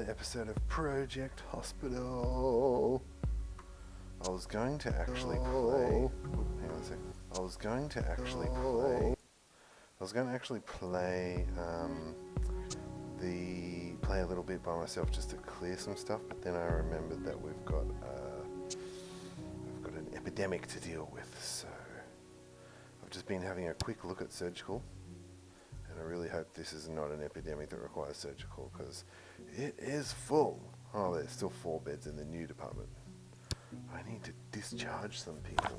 another episode of Project Hospital. I was going to actually play. Hang on a sec. I was going to actually play play a little bit by myself just to clear some stuff, but then I remembered that I've got an epidemic to deal with, so I've just been having a quick look at surgical, and I really hope this is not an epidemic that requires surgical, because it is full. Oh, there's still 4 beds in the new department. I need to discharge some people.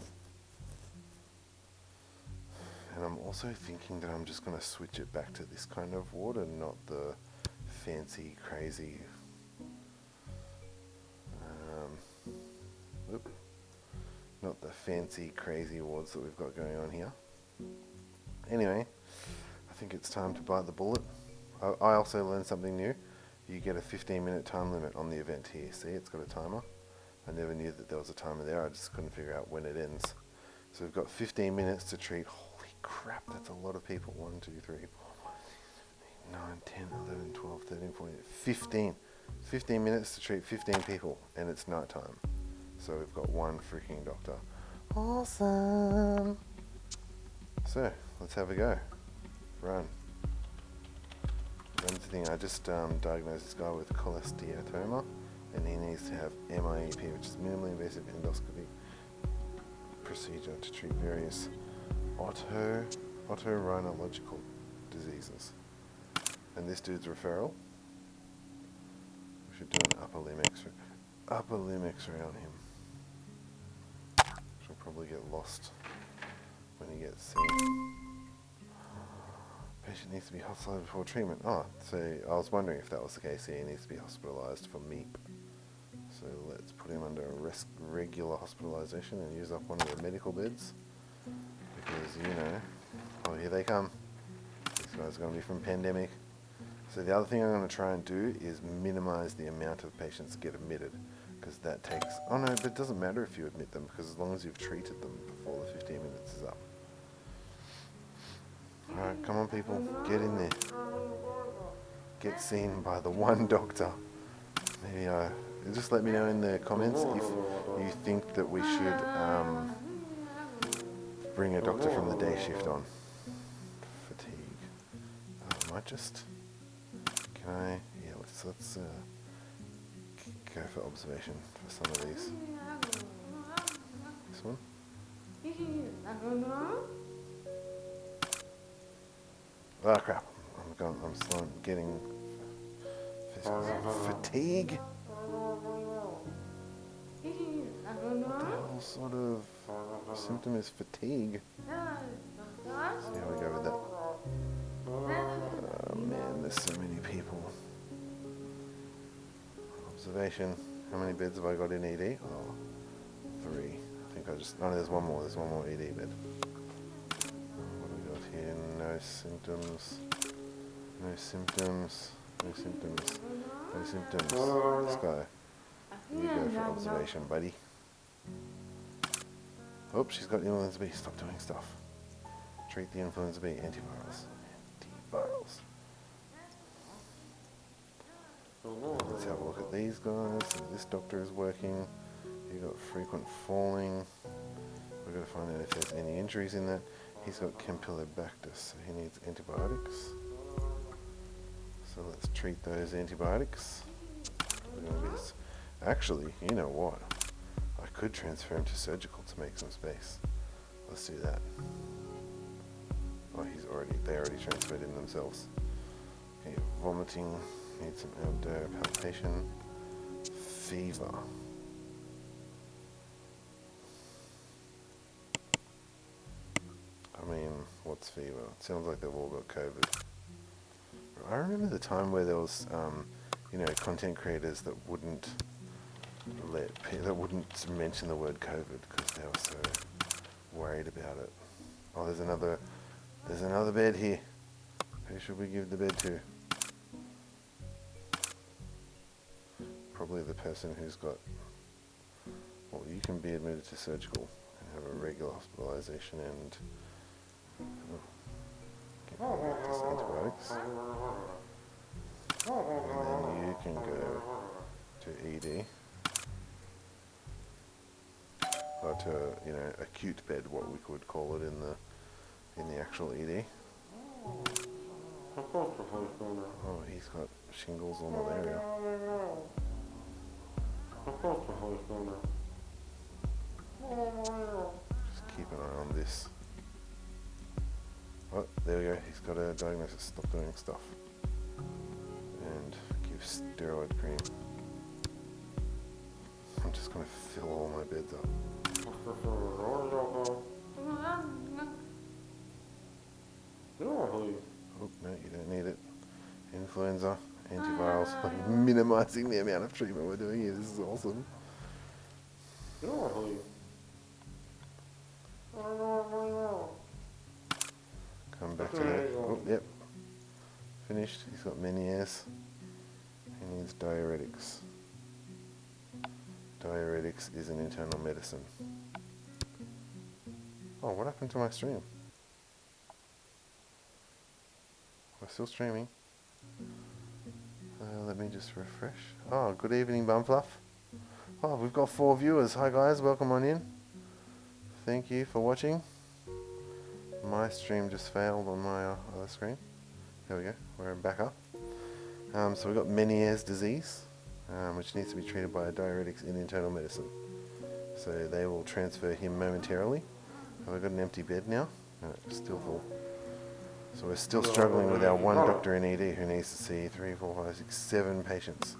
And I'm also thinking that I'm just going to switch it back to this kind of ward and not the fancy, crazy... not the fancy, crazy wards that we've got going on here. Anyway, I think it's time to bite the bullet. I also learned something new. You get a 15-minute time limit on the event here. See, it's got a timer. I never knew that there was a timer there. I just couldn't figure out when it ends. So we've got 15 minutes to treat. Holy crap, that's a lot of people. 1, 2, 3, 4, 5, 6, 8, 9, 10, 11, 12, 13, 14, 15. 15 minutes to treat 15 people, and it's night time. So we've got one freaking doctor. Awesome. So let's have a go. Run. Run the thing. I just diagnosed this guy with cholesteatoma, and he needs to have MIEP, which is minimally invasive endoscopy procedure to treat various otorhinological diseases. And this dude's referral. We should do an upper limb X-ray on him. She'll probably get lost when he gets seen. Patient needs to be hospitalized before treatment. Oh, so I was wondering if that was the case here. He needs to be hospitalized for MEEP. So let's put him under regular hospitalization and use up one of the medical beds. Because, you know, oh, here they come. These guys are going to be from pandemic. So the other thing I'm going to try and do is minimize the amount of patients that get admitted. Because that takes... Oh no, but it doesn't matter if you admit them, because as long as you've treated them before the 15 minutes is up. Alright, come on people, get in there. Get seen by the one doctor. Maybe just let me know in the comments if you think that we should bring a doctor from the day shift on. Fatigue. I might just... Can I... Yeah, let's go for observation for some of these. This one? Oh crap, I'm getting fatigue. What the hell sort of symptom is fatigue? See how we go with that. Oh man, there's so many people. Observation. How many beds have I got in ED? Oh, 3. I think I just... Oh, there's one more. There's one more ED bed. What do we got here? No symptoms. No symptoms. No symptoms. No symptoms. This guy. You go for observation, buddy. Oh, she's got influenza B. Stop doing stuff. Treat the influenza B. Antivirals. Antivirals. Let's have a look at these guys. So this doctor is working. He got frequent falling. We've got to find out if there's any injuries in that. He's got Campylobacter, so he needs antibiotics. So let's treat those antibiotics. Actually, you know what? I could transfer him to surgical to make some space. Let's do that. Oh, they already transferred him themselves. Okay, vomiting. Need some outdoor palpation. Fever. I mean, what's fever? It sounds like they've all got COVID. I remember the time where there was, content creators that wouldn't mention the word COVID because they were so worried about it. Oh, there's another bed here. Who should we give the bed to? Probably the person who's got... Well, you can be admitted to surgical and have a regular hospitalization and get antibiotics. And then you can go ED. Or to, you know, acute bed, what we could call it in the actual ED. Oh, he's got shingles or malaria. Just keep an eye on this. Oh, there we go. He's got a diagnosis. Stop doing stuff. And give steroid cream. I'm just going to fill all my beds up. Oh, no, you don't need it. Influenza, antivirals, like minimizing the amount of treatment we're doing here. This is awesome. Come back to that. Oh, yep. Finished. He's got Meniere's. He needs diuretics. Diuretics is an internal medicine. Oh, what happened to my stream? We're still streaming. Let me just refresh. Oh, good evening, Bumfluff. Oh, we've got 4 viewers. Hi guys, welcome on in. Thank you for watching. My stream just failed on my other screen. There we go, we're back up. So we've got Meniere's disease, which needs to be treated by diuretics in internal medicine. So they will transfer him momentarily. Have I got an empty bed now? No, still full. So we're still struggling with our one doctor in ED who needs to see 3, 4, 5, 6, 7 patients.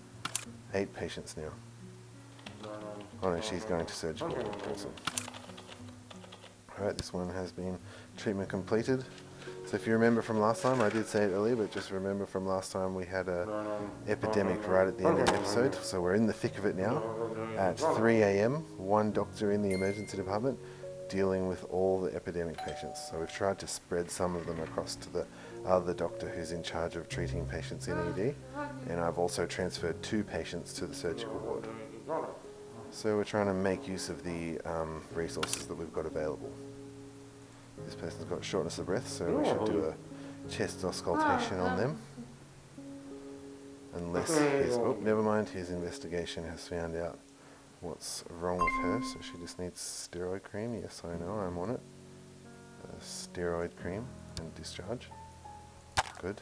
8 patients now. Oh no, she's going to surgical. Awesome. Alright, this one has been treatment completed. So if you remember from last time, I did say it earlier, but just remember from last time we had a epidemic right at the end of the episode. So we're in the thick of it now. At 3 AM, one doctor in the emergency department dealing with all the epidemic patients. So we've tried to spread some of them across to the other doctor who's in charge of treating patients in ED. And I've also transferred 2 patients to the surgical ward. So we're trying to make use of the resources that we've got available. This person's got shortness of breath, so we should do a chest auscultation on them. Unless his, oh, never mind, his investigation has found out what's wrong with her, so she just needs steroid cream. Yes, I know, I'm on it. Steroid cream and discharge. Good.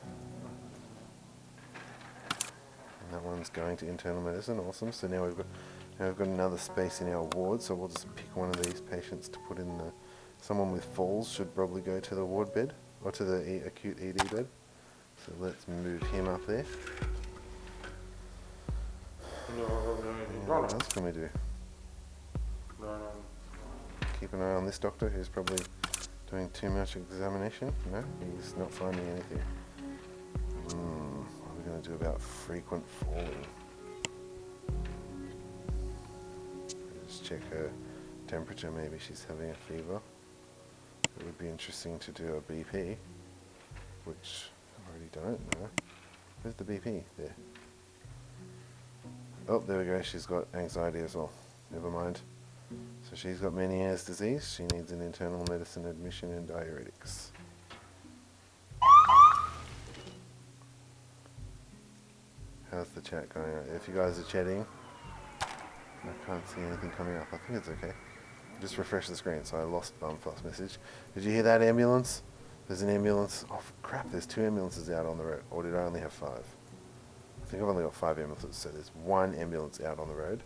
And that one's going to internal medicine. Awesome. So now we've got another space in our ward, so we'll just pick one of these patients to put in the. Someone with falls should probably go to the ward bed or to the acute ED bed. So let's move him up there. And what else can we do? Keep an eye on this doctor who's probably doing too much examination. No, he's not finding anything. What are we going to do about frequent falling? Just check her temperature, maybe she's having a fever. It would be interesting to do a BP, which I've already done it. No. Where's the BP? There. Oh, there we go. She's got anxiety as well. Never mind. So she's got Meniere's disease. She needs an internal medicine admission and diuretics. How's the chat going? If you guys are chatting, I can't see anything coming up. I think it's okay. Just refresh the screen, so I lost Bumfuff's message. Did you hear that ambulance? There's an ambulance. Oh crap, there's 2 ambulances out on the road. Or did I only have 5? I think I've only got 5 ambulances, so there's 1 ambulance out on the road.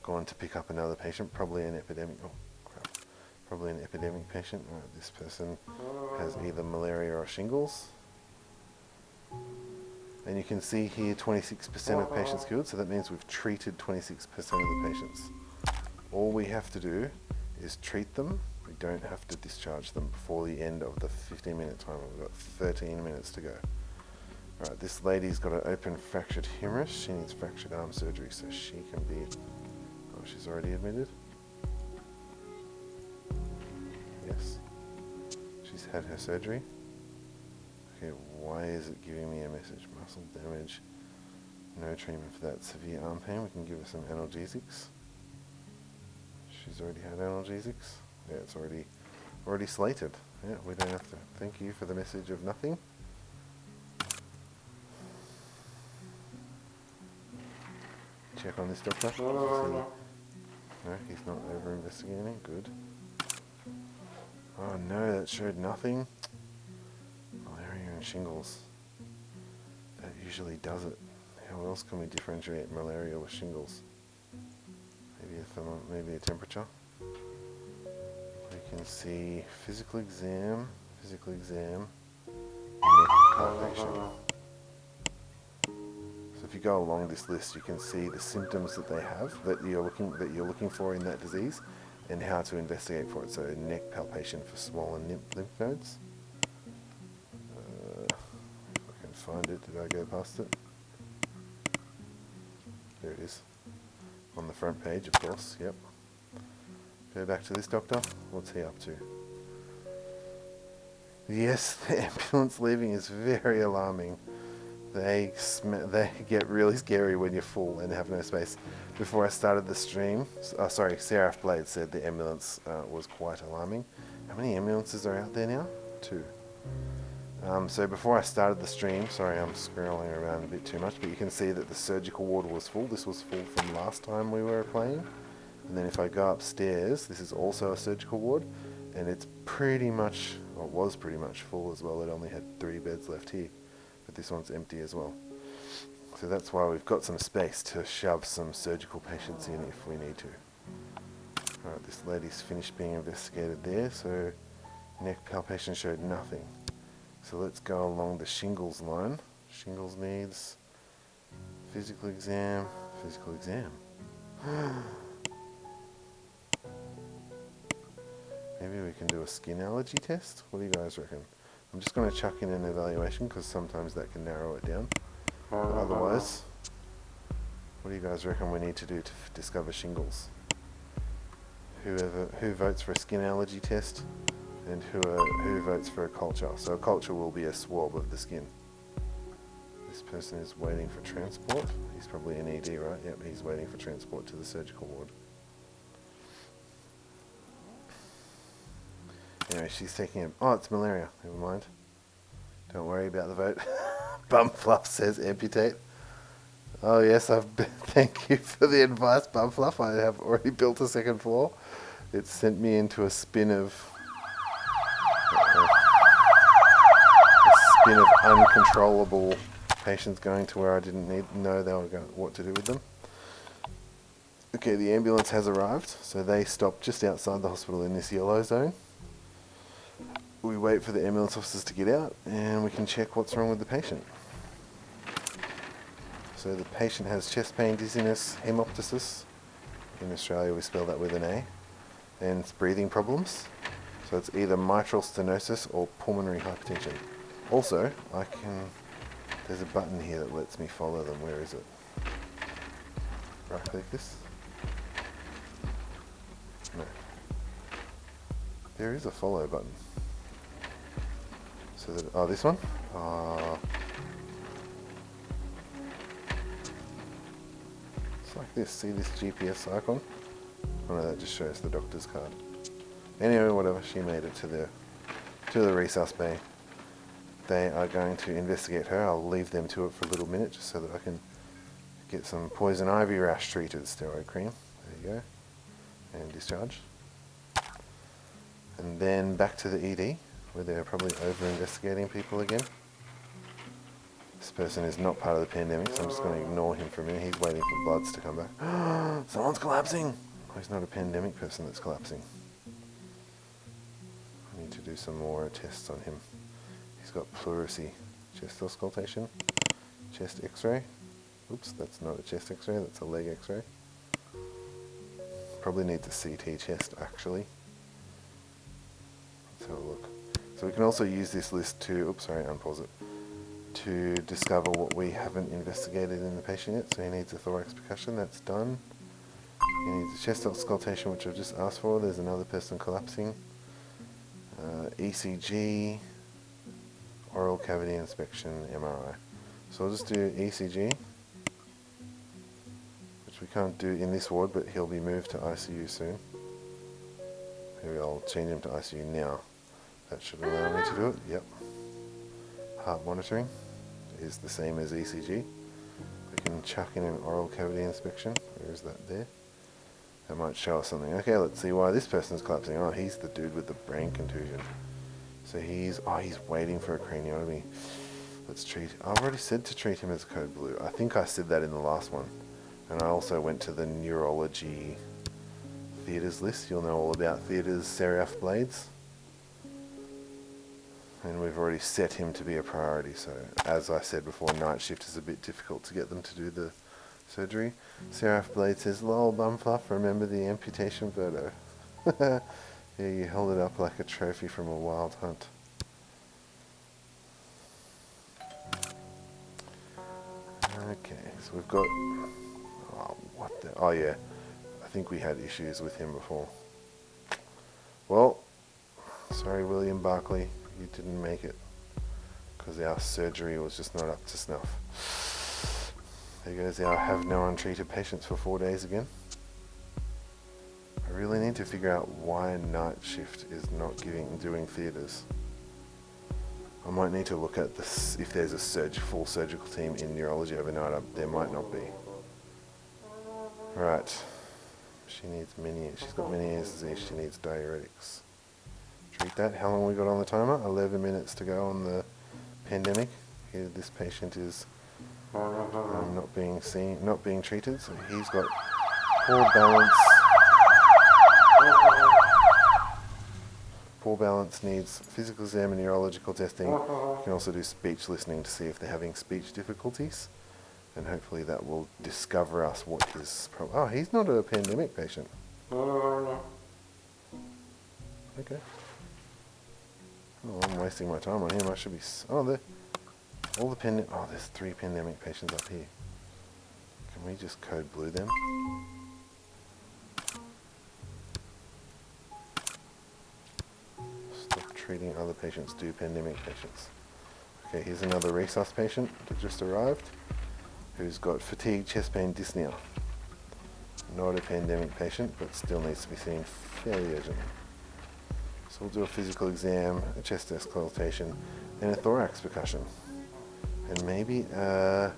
Gone to pick up another patient, probably an epidemic. Oh crap. Probably an epidemic patient. Right, this person has either malaria or shingles. And you can see here 26% of patients cured, so that means we've treated 26% of the patients. All we have to do is treat them. We don't have to discharge them before the end of the 15-minute time. We've got 13 minutes to go. Alright, this lady's got an open fractured humerus. She needs fractured arm surgery, so she can be... Oh, she's already admitted? Yes. She's had her surgery. Okay, why is it giving me a message? Muscle damage. No treatment for that severe arm pain. We can give her some analgesics. She's already had analgesics. Yeah, it's already slated. Yeah, we don't have to. Thank you for the message of nothing. check on this doctor? No, he's not over investigating. Good. Oh no, that showed nothing. Malaria and shingles. That usually does it. How else can we differentiate malaria with shingles? Maybe a temperature. We can see physical exam, neck palpation. So if you go along this list, you can see the symptoms that they have that you're looking for in that disease, and how to investigate for it. So neck palpation for swollen lymph nodes. If I can find it, did I go past it? There it is. On the front page, of course, yep. Go back to this doctor. What's he up to? Yes, the ambulance leaving is very alarming. They get really scary when you're full and have no space. Before I started the stream, Seraph Blade said the ambulance was quite alarming. How many ambulances are out there now? 2. So before I started the stream, sorry I'm scrolling around a bit too much, but you can see that the surgical ward was full. This was full from last time we were playing. And then if I go upstairs, this is also a surgical ward, and it's pretty much, or was pretty much full as well. It only had 3 beds left here, but this one's empty as well. So that's why we've got some space to shove some surgical patients in if we need to. Alright, this lady's finished being investigated there, so neck palpation showed nothing. So let's go along the shingles line. Shingles needs physical exam. Maybe we can do a skin allergy test? What do you guys reckon? I'm just going to chuck in an evaluation because sometimes that can narrow it down. But otherwise, what do you guys reckon we need to do to discover shingles? Who votes for a skin allergy test? And who votes for a culture? So a culture will be a swab of the skin. This person is waiting for transport. He's probably an ED, right? Yep, he's waiting for transport to the surgical ward. Anyway, she's taking oh, it's malaria. Never mind. Don't worry about the vote. Bum Fluff says amputate. Oh yes, thank you for the advice, Bum Fluff. I have already built a 2nd floor. It sent me into a spin of uncontrollable patients going to where I didn't know they were what to do with them. Okay, the ambulance has arrived, so they stopped just outside the hospital in this yellow zone. We wait for the ambulance officers to get out, and we can check what's wrong with the patient. So the patient has chest pain, dizziness, hemoptysis. In Australia we spell that with an A. And it's breathing problems. So it's either mitral stenosis or pulmonary hypertension. Also, there's a button here that lets me follow them. Where is it? Right click this. No. There is a follow button. So that, this one? It's like this. See this GPS icon? Oh no, that just shows the doctor's card. Anyway, whatever. She made it to the resus bay. They are going to investigate her. I'll leave them to it for a little minute just so that I can get some poison ivy rash treated steroid cream. There you go. And discharge. And then back to the ED, where they're probably over-investigating people again. This person is not part of the pandemic, so I'm just going to ignore him for a minute. He's waiting for bloods to come back. Someone's collapsing! Oh, he's not a pandemic person that's collapsing. I need to do some more tests on him. He's got pleurisy. Chest auscultation. Chest x-ray. Oops, that's not a chest x-ray, that's a leg x-ray. Probably needs a CT chest, actually. Let's have a look. So we can also use this list to, unpause it, to discover what we haven't investigated in the patient yet. So he needs a thorax percussion, that's done. He needs a chest auscultation, which I've just asked for. There's another person collapsing. ECG, oral cavity inspection, MRI. So I'll just do ECG, which we can't do in this ward, but he'll be moved to ICU soon. Maybe I'll change him to ICU now. That should allow me to do it, yep. Heart monitoring is the same as ECG. We can chuck in an oral cavity inspection. Where is that there? That might show us something. Okay, let's see why this person's collapsing. Oh, he's the dude with the brain contusion. So he's waiting for a craniotomy. Let's treat, I've already said to treat him as code blue. I think I said that in the last one. And I also went to the neurology theatres list. You'll know all about theatres Seraph blades. And we've already set him to be a priority. So as I said before, night shift is a bit difficult to get them to do the surgery. Seraph blade says, lol, bum fluff, remember the amputation photo. Yeah, you held it up like a trophy from a wild hunt. Okay, so we've got, oh yeah, I think we had issues with him before. Well, sorry William Barkley, you didn't make it, because our surgery was just not up to snuff. There goes our have no untreated patients for 4 days again. I really need to figure out why night shift is not doing theatres. I might need to look at this, if there's a full surgical team in neurology overnight. There might not be. Right. She needs she's got Meniere's disease. She needs diuretics. Treat that. How long we got on the timer? 11 minutes to go on the pandemic. Here, this patient is not being treated. So he's got poor balance. Poor balance, needs physical exam and neurological testing. You can also do speech listening to see if they're having speech difficulties. And hopefully that will discover us what his problem. Oh, he's not a pandemic patient. Okay. Oh, I'm wasting my time on him. I should be. There's 3 pandemic patients up here. Can we just code blue them? Stop treating other patients. Do pandemic patients. Okay, here's another resus patient that just arrived, who's got fatigue, chest pain, dyspnea. Not a pandemic patient, but still needs to be seen fairly urgently. So we'll do a physical exam, a chest auscultation, and a thorax percussion. And maybe a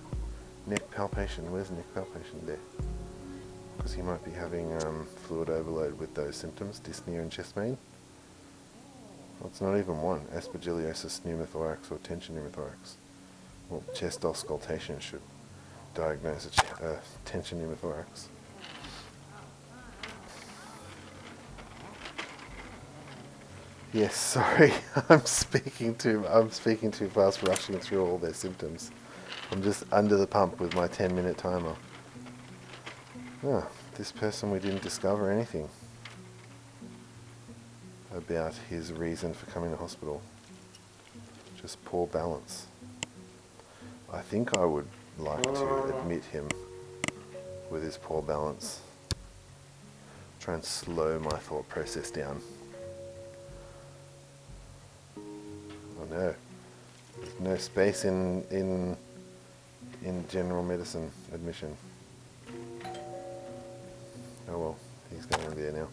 neck palpation. Where's neck palpation? There. Because he might be having fluid overload with those symptoms, dyspnea and chest pain. Well, it's not even one. Aspergillosis pneumothorax or tension pneumothorax. Well, chest auscultation should diagnose a tension pneumothorax. Yes, sorry, I'm speaking too fast, rushing through all their symptoms. I'm just under the pump with my 10-minute timer. Oh, this person, we didn't discover anything about his reason for coming to hospital. Just poor balance. I think I would like to admit him with his poor balance. Try and slow my thought process down. Oh no, there's no space in general medicine admission. Oh well, he's going in there now.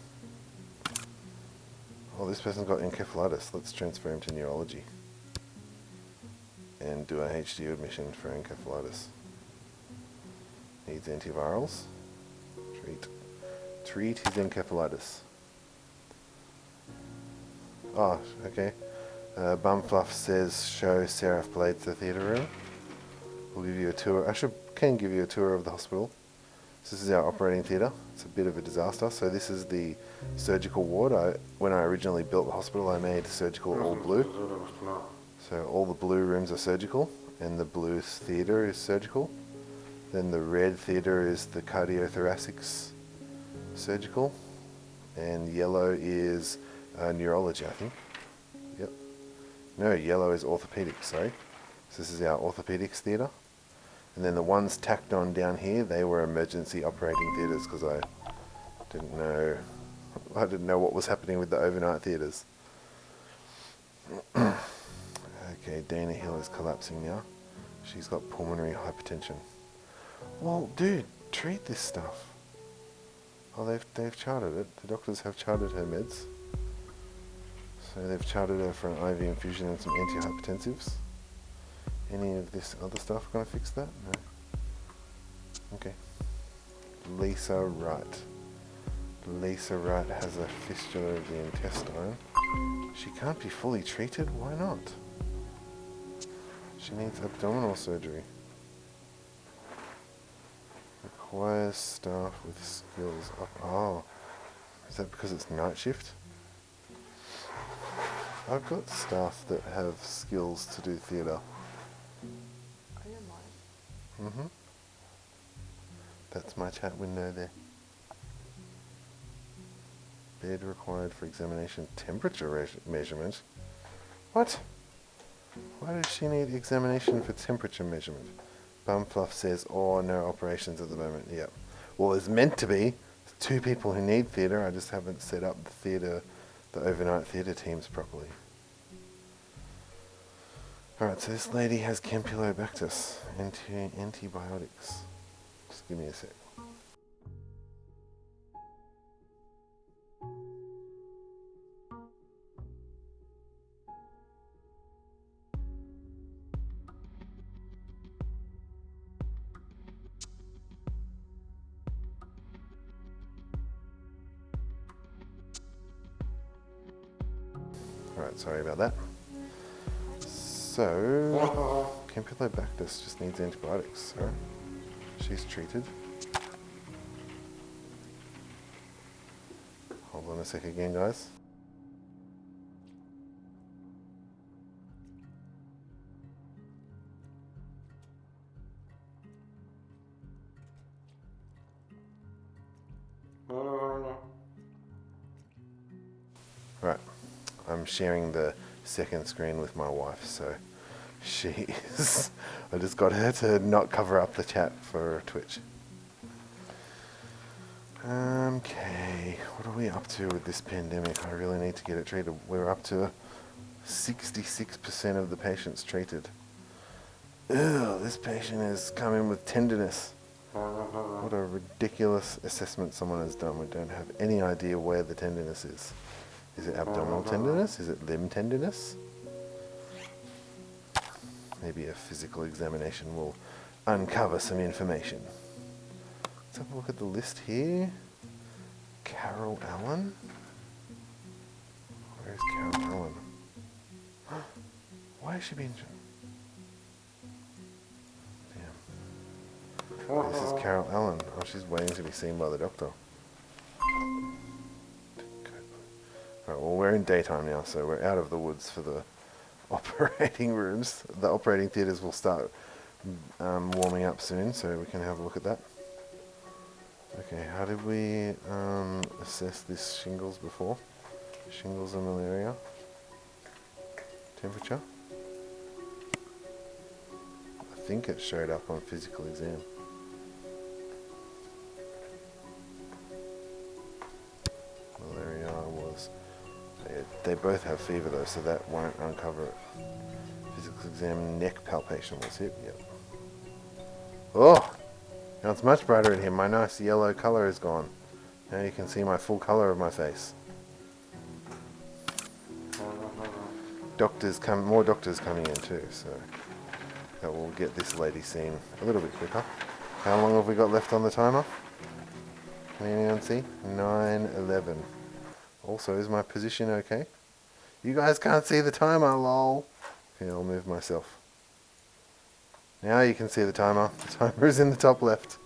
Oh, this person's got encephalitis. Let's transfer him to neurology and do a HDU admission for encephalitis. Needs antivirals. Treat his encephalitis. Oh, okay. Bumfluff says show Seraph Blades the theatre room. We'll give you a tour. Can give you a tour of the hospital. So this is our operating theatre. It's a bit of a disaster. So this is the surgical ward. When I originally built the hospital, I made surgical all blue. So all the blue rooms are surgical, and the blue theatre is surgical. Then the red theatre is the cardiothoracics surgical, and yellow is neurology, I think. Yep. No, yellow is orthopedics, sorry. So this is our orthopedics theatre. And then the ones tacked on down here, they were emergency operating theatres because I didn't know what was happening with the overnight theatres. Okay, Dana Hill is collapsing now. She's got pulmonary hypertension. Well, dude, treat this stuff. Oh, they've charted it. The doctors have charted her meds. So they've charted her for an IV infusion and some antihypertensives. Any of this other stuff gonna fix that? No. Okay. Lisa Wright. Lisa Wright has a fistula of the intestine. She can't be fully treated? Why not? She needs abdominal surgery. Requires staff with skills up. Oh, is that because it's night shift? I've got staff that have skills to do theatre. I don't mind. That's my chat window there. Bed required for examination. Temperature measurement? What? Why does she need examination for temperature measurement? Bumfluff says, oh, no operations at the moment. Yep. Well, there's meant to be 2 people who need theatre. I just haven't set up the overnight theatre teams properly. Alright, so this lady has Campylobacter, antibiotics. Just give me a sec. Alright, sorry about that. So, Campylobacter just needs antibiotics, so she's treated. Hold on a sec again, guys. Right, I'm sharing the second screen with my wife, so she is. I just got her to not cover up the chat for Twitch. Okay, what are we up to with this pandemic? I really need to get it treated. We're up to 66% of the patients treated. Ew, this patient has come in with tenderness. What a ridiculous assessment someone has done. We don't have any idea where the tenderness is. Is it abdominal tenderness? Is it limb tenderness? Maybe a physical examination will uncover some information. Let's have a look at the list here. Carol Allen? Where's Carol Allen? Why is she being... Damn. This is Carol Allen. Oh, she's waiting to be seen by the doctor. Alright, well, we're in daytime now, so we're out of the woods for the operating rooms. The operating theatres will start warming up soon, so we can have a look at that. Okay, how did we assess this shingles before? Shingles and malaria. Temperature. I think it showed up on physical exam. Malaria was... They both have fever though, so that won't uncover it. Physical exam, neck palpation was hit, yep. Oh! Now it's much brighter in here. My nice yellow colour is gone. Now you can see my full colour of my face. More doctors coming in too, so that will get this lady seen a little bit quicker. How long have we got left on the timer? Can anyone see? 9:11. Also, is my position okay? You guys can't see the timer, lol. Okay, I'll move myself. Now you can see the timer. The timer is in the top left.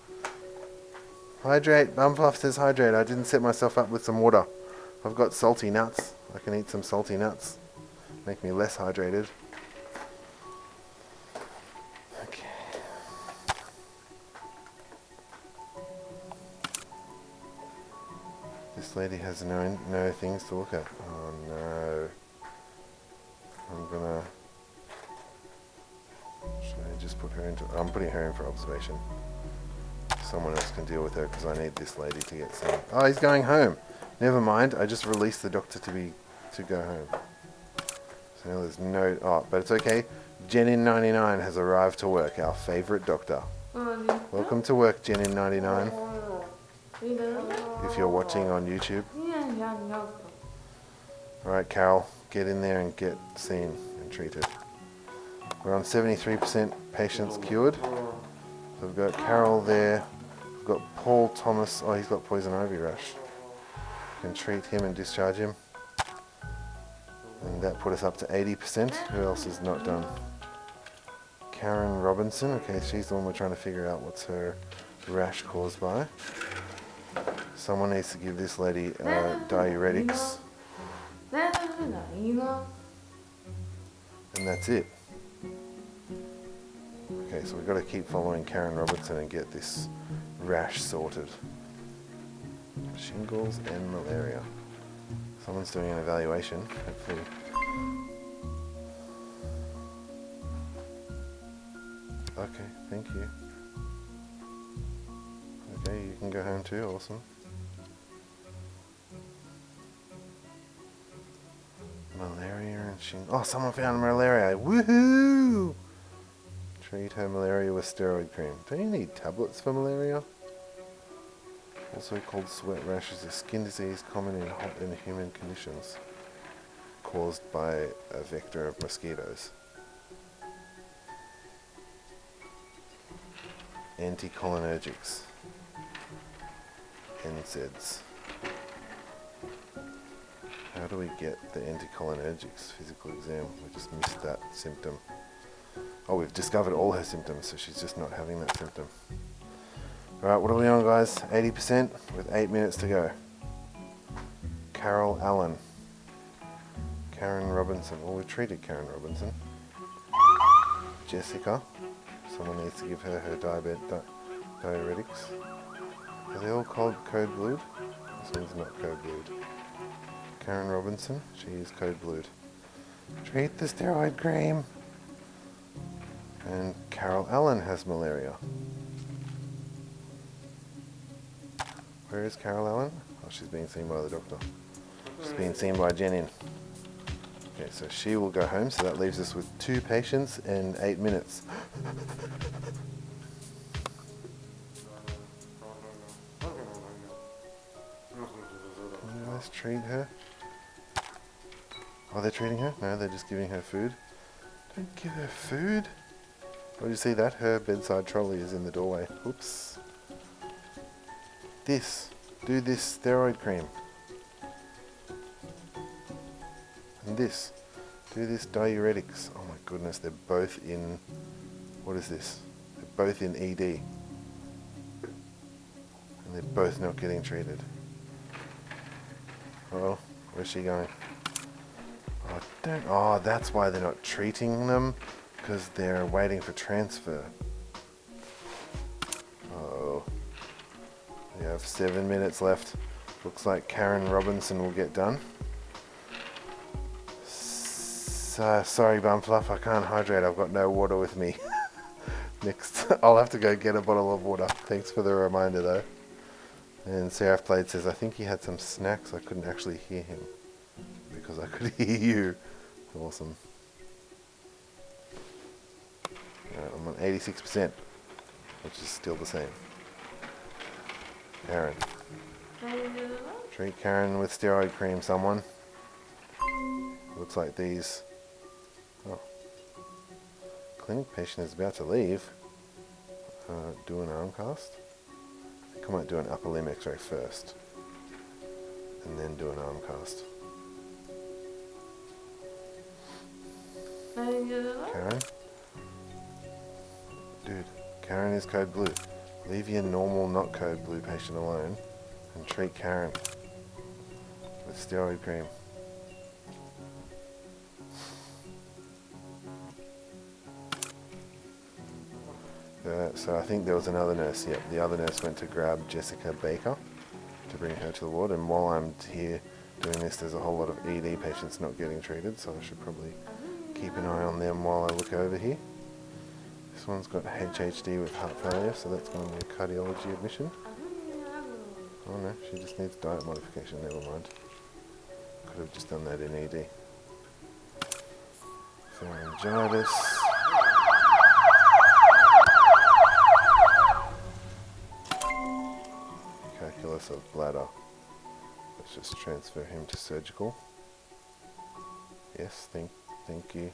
Hydrate. Bumpuff says hydrate. I didn't set myself up with some water. I've got salty nuts. I can eat some salty nuts. Make me less hydrated. Okay. This lady has no things to look at. Oh no. Should I just put her into... I'm putting her in for observation. Someone else can deal with her because I need this lady to get seen. Oh, he's going home. Never mind. I just released the doctor to go home. So now there's no... Oh, but it's okay. Jenin99 has arrived to work. Our favourite doctor. Welcome to work, Jenin99. If you're watching on YouTube. Alright, Carol. Get in there and get seen and treated. We're on 73% patients cured. So we've got Carol there. got Paul Thomas. Oh, he's got poison ivy rash. Can treat him and discharge him. And that put us up to 80%. Who else is not done? Karen Robinson. Okay, she's the one we're trying to figure out what's her rash caused by. Someone needs to give this lady diuretics. And that's it. Okay, so we've got to keep following Karen Robinson and get this rash sorted. Shingles and malaria. Someone's doing an evaluation, hopefully. Okay, thank you. Okay, you can go home too, awesome. Malaria and shingles. Oh, someone found malaria. Woohoo! Treat her malaria with steroid cream. Don't you need tablets for malaria? Also called sweat rash is a skin disease common in hot and humid conditions caused by a vector of mosquitoes. Anticholinergics. NSAIDs. How do we get the anticholinergics physical exam? We just missed that symptom. Oh, we've discovered all her symptoms, so she's just not having that symptom. Alright, what are we on, guys? 80% with 8 minutes to go. Carol Allen. Karen Robinson. Well, we've treated Karen Robinson. Jessica. Someone needs to give her diuretics. Are they all code blued? This one's not code blued. Karen Robinson. She is code blued. Treat the steroid cream. And Carol Allen has malaria. Where is Carol Allen? Oh, she's being seen by the doctor. She's being seen by Jenin. Okay, so she will go home, so that leaves us with 2 patients and 8 minutes. Can you guys treat her? Oh, they're treating her? No, they're just giving her food. Don't give her food. Oh, did you see that? Her bedside trolley is in the doorway. Oops. Do this steroid cream. And this. Do this diuretics. Oh my goodness, they're both in... What is this? They're both in ED. And they're both not getting treated. Uh-oh, where's she going? Oh, that's why they're not treating them. Because they're waiting for transfer. Oh. We have 7 minutes left. Looks like Karen Robinson will get done. Sorry, Bumfluff, I can't hydrate. I've got no water with me. Next, I'll have to go get a bottle of water. Thanks for the reminder, though. And Seraph Blade says, I think he had some snacks. I couldn't actually hear him because I could hear you. Awesome. I'm on 86%, which is still the same. Karen. Treat Karen with steroid cream, someone. Looks like these. Oh. Clinic patient is about to leave. Do an arm cast. I think I might do an upper limb x-ray first. And then do an arm cast. Karen? Dude, Karen is code blue. Leave your normal, not code blue patient alone and treat Karen with steroid cream. So I think there was another nurse. Yep, the other nurse went to grab Jessica Baker to bring her to the ward. And while I'm here doing this, there's a whole lot of ED patients not getting treated, so I should probably keep an eye on them while I look over here. This one's got HHD with heart failure, so that's going to be a cardiology admission. Oh no, she just needs diet modification, never mind. Could have just done that in ED. Pharyngitis. Calculus of bladder. Let's just transfer him to surgical. Yes, thank you.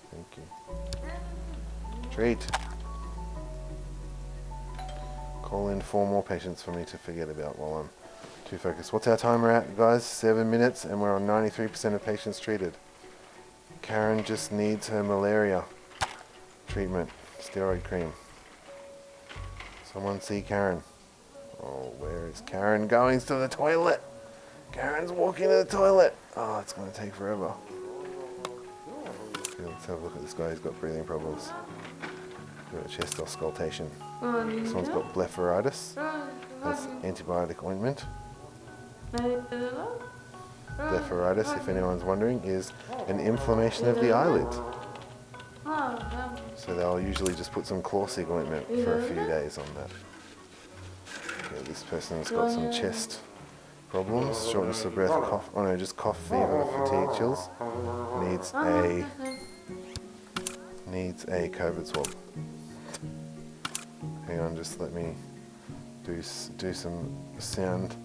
Call in 4 more patients for me to forget about while I'm too focused. What's our timer at, guys? 7 minutes, and we're on 93% of patients treated. Karen just needs her malaria treatment. Steroid cream. Someone see Karen. Oh, where is Karen going? To the toilet. Karen's walking to the toilet. Oh, it's going to take forever. Okay, let's have a look at this guy. He's got breathing problems. He's got a chest auscultation. This one's got blepharitis. That's antibiotic ointment. Blepharitis, if anyone's wondering, is an inflammation of the eyelid. So they'll usually just put some Clawsic ointment for a few days on that. Okay, this person's got some chest problems, shortness of breath, cough. Oh no, just cough, fever, fatigue, chills. Needs a COVID swab. Hang on, just let me do some sound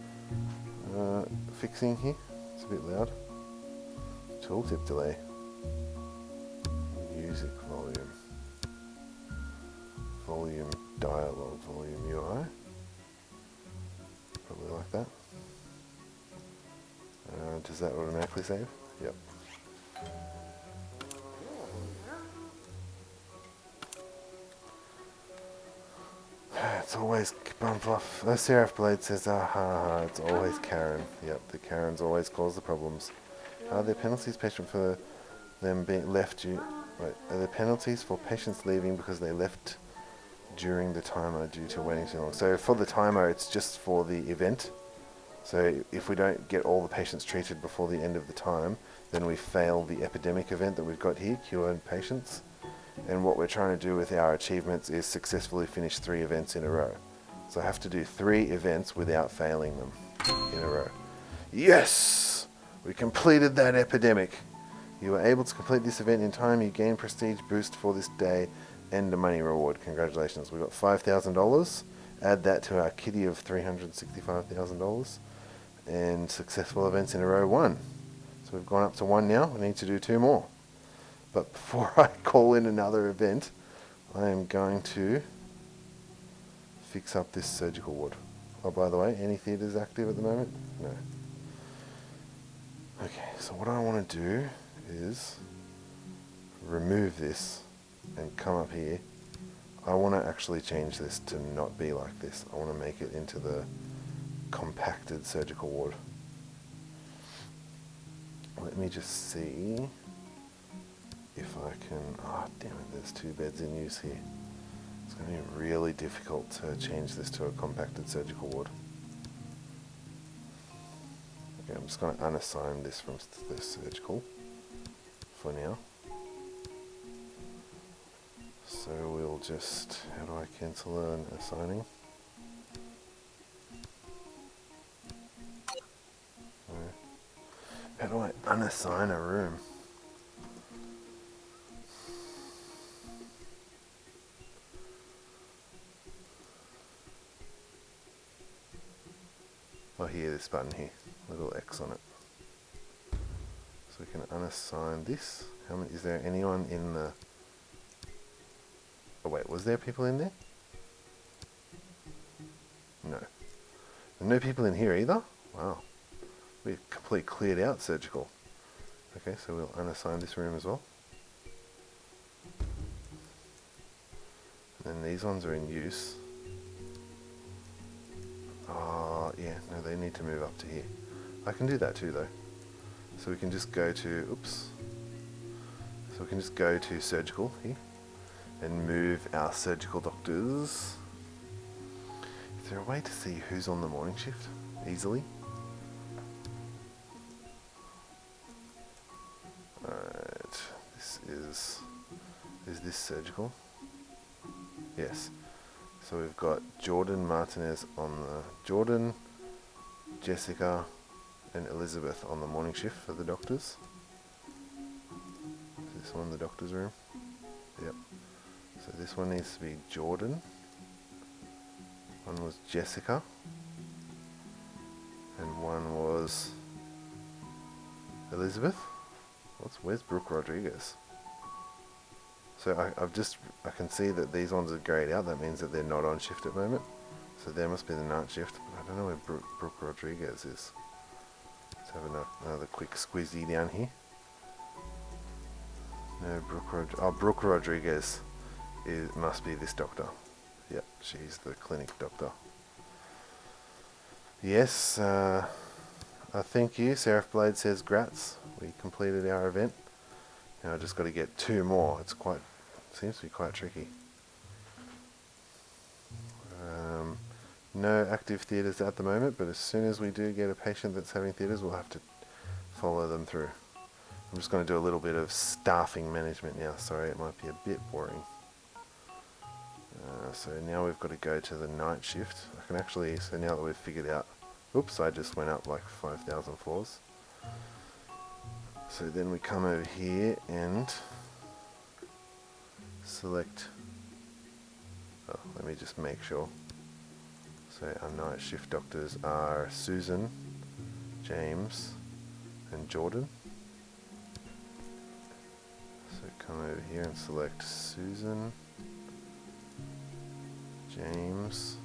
fixing here. It's a bit loud. Tooltip delay. Music volume. Volume dialogue, volume UI. Probably like that. Does that automatically save? Yep. It's always bump off. Seraph Blade says, it's always Karen. Yep, the Karens always cause the problems. Are there penalties for them being left due? Wait, are there penalties for patients leaving because they left during the timer due to waiting too long? So for the timer, it's just for the event. So if we don't get all the patients treated before the end of the time, then we fail the epidemic event that we've got here, cured patients. And what we're trying to do with our achievements is successfully finish 3 events in a row. So I have to do 3 events without failing them in a row. Yes! We completed that epidemic. You were able to complete this event in time. You gain prestige boost for this day and a money reward. Congratulations. We got $5,000. Add that to our kitty of $365,000. And successful events in a row 1. So we've gone up to 1 now. We need to do 2 more. But before I call in another event, I am going to fix up this surgical ward. Oh, by the way, any theatres active at the moment? No. Okay, so what I want to do is remove this and come up here. I want to actually change this to not be like this. I want to make it into the compacted surgical ward. Let me just see if I can. Oh, damn it, there's 2 beds in use here. It's going to be really difficult to change this to a compacted surgical ward. Okay, I'm just going to unassign this from the surgical for now. So we'll just, how do I cancel an assigning? How do I unassign a room? Oh, here, this button here, little X on it. So we can unassign this. How many, is there anyone in the... Oh wait, was there people in there? No. There are no people in here either? Wow. We completely cleared out surgical. Okay, so we'll unassign this room as well. And then these ones are in use. Oh, yeah, no, they need to move up to here. I can do that too, though. So we can just go to, oops. So we can just go to surgical here and move our surgical doctors. Is there a way to see who's on the morning shift easily? Alright, is this surgical? Yes. So we've got Jordan Martinez on the... Jordan, Jessica and Elizabeth on the morning shift for the doctors. Is this one the doctor's room? Yep. So this one needs to be Jordan. One was Jessica. And one was Elizabeth. Where's Brooke Rodriguez? So I can see that these ones are grayed out. That means that they're not on shift at the moment. So there must be the night shift. I don't know where Brooke Rodriguez is. Let's have another quick squeezy down here. No, Brooke Rodriguez must be this doctor. Yep, she's the clinic doctor. Yes, thank you. Seraph Blade says grats. We completed our event. Now I just got to get 2 more. Seems to be quite tricky. No active theatres at the moment, but as soon as we do get a patient that's having theatres, we'll have to follow them through. I'm just going to do a little bit of staffing management now. Sorry, it might be a bit boring. So now we've got to go to the night shift. So now that we've figured out, oops, I just went up like 5,000 floors. So then we come over here and select, let me just make sure. So our night shift doctors are Susan, James and Jordan. So come over here and select Susan, James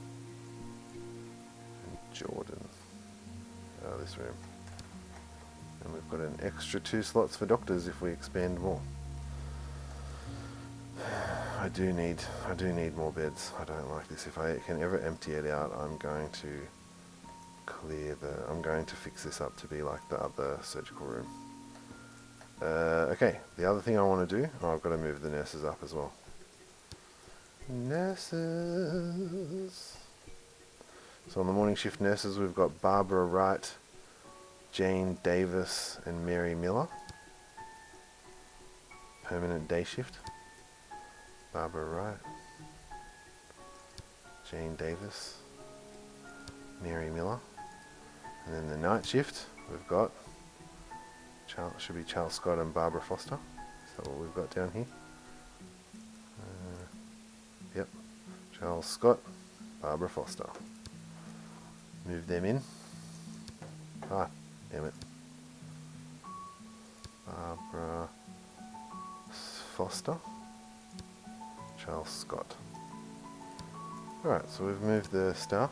and Jordan. This room. And we've got an extra 2 slots for doctors if we expand more. I do need more beds. I don't like this. If I can ever empty it out, I'm going to fix this up to be like the other surgical room. Okay, the other thing I want to do, I've got to move the nurses up as well. Nurses. So on the morning shift nurses, we've got Barbara Wright, Jane Davis and Mary Miller. Permanent day shift. Barbara Wright, Jane Davis, Mary Miller. And then the night shift, we've got Charles Scott and Barbara Foster. Is that what we've got down here? Yep, Charles Scott, Barbara Foster. Move them in. Damn it. Barbara Foster, Charles Scott. Alright, so we've moved the staff.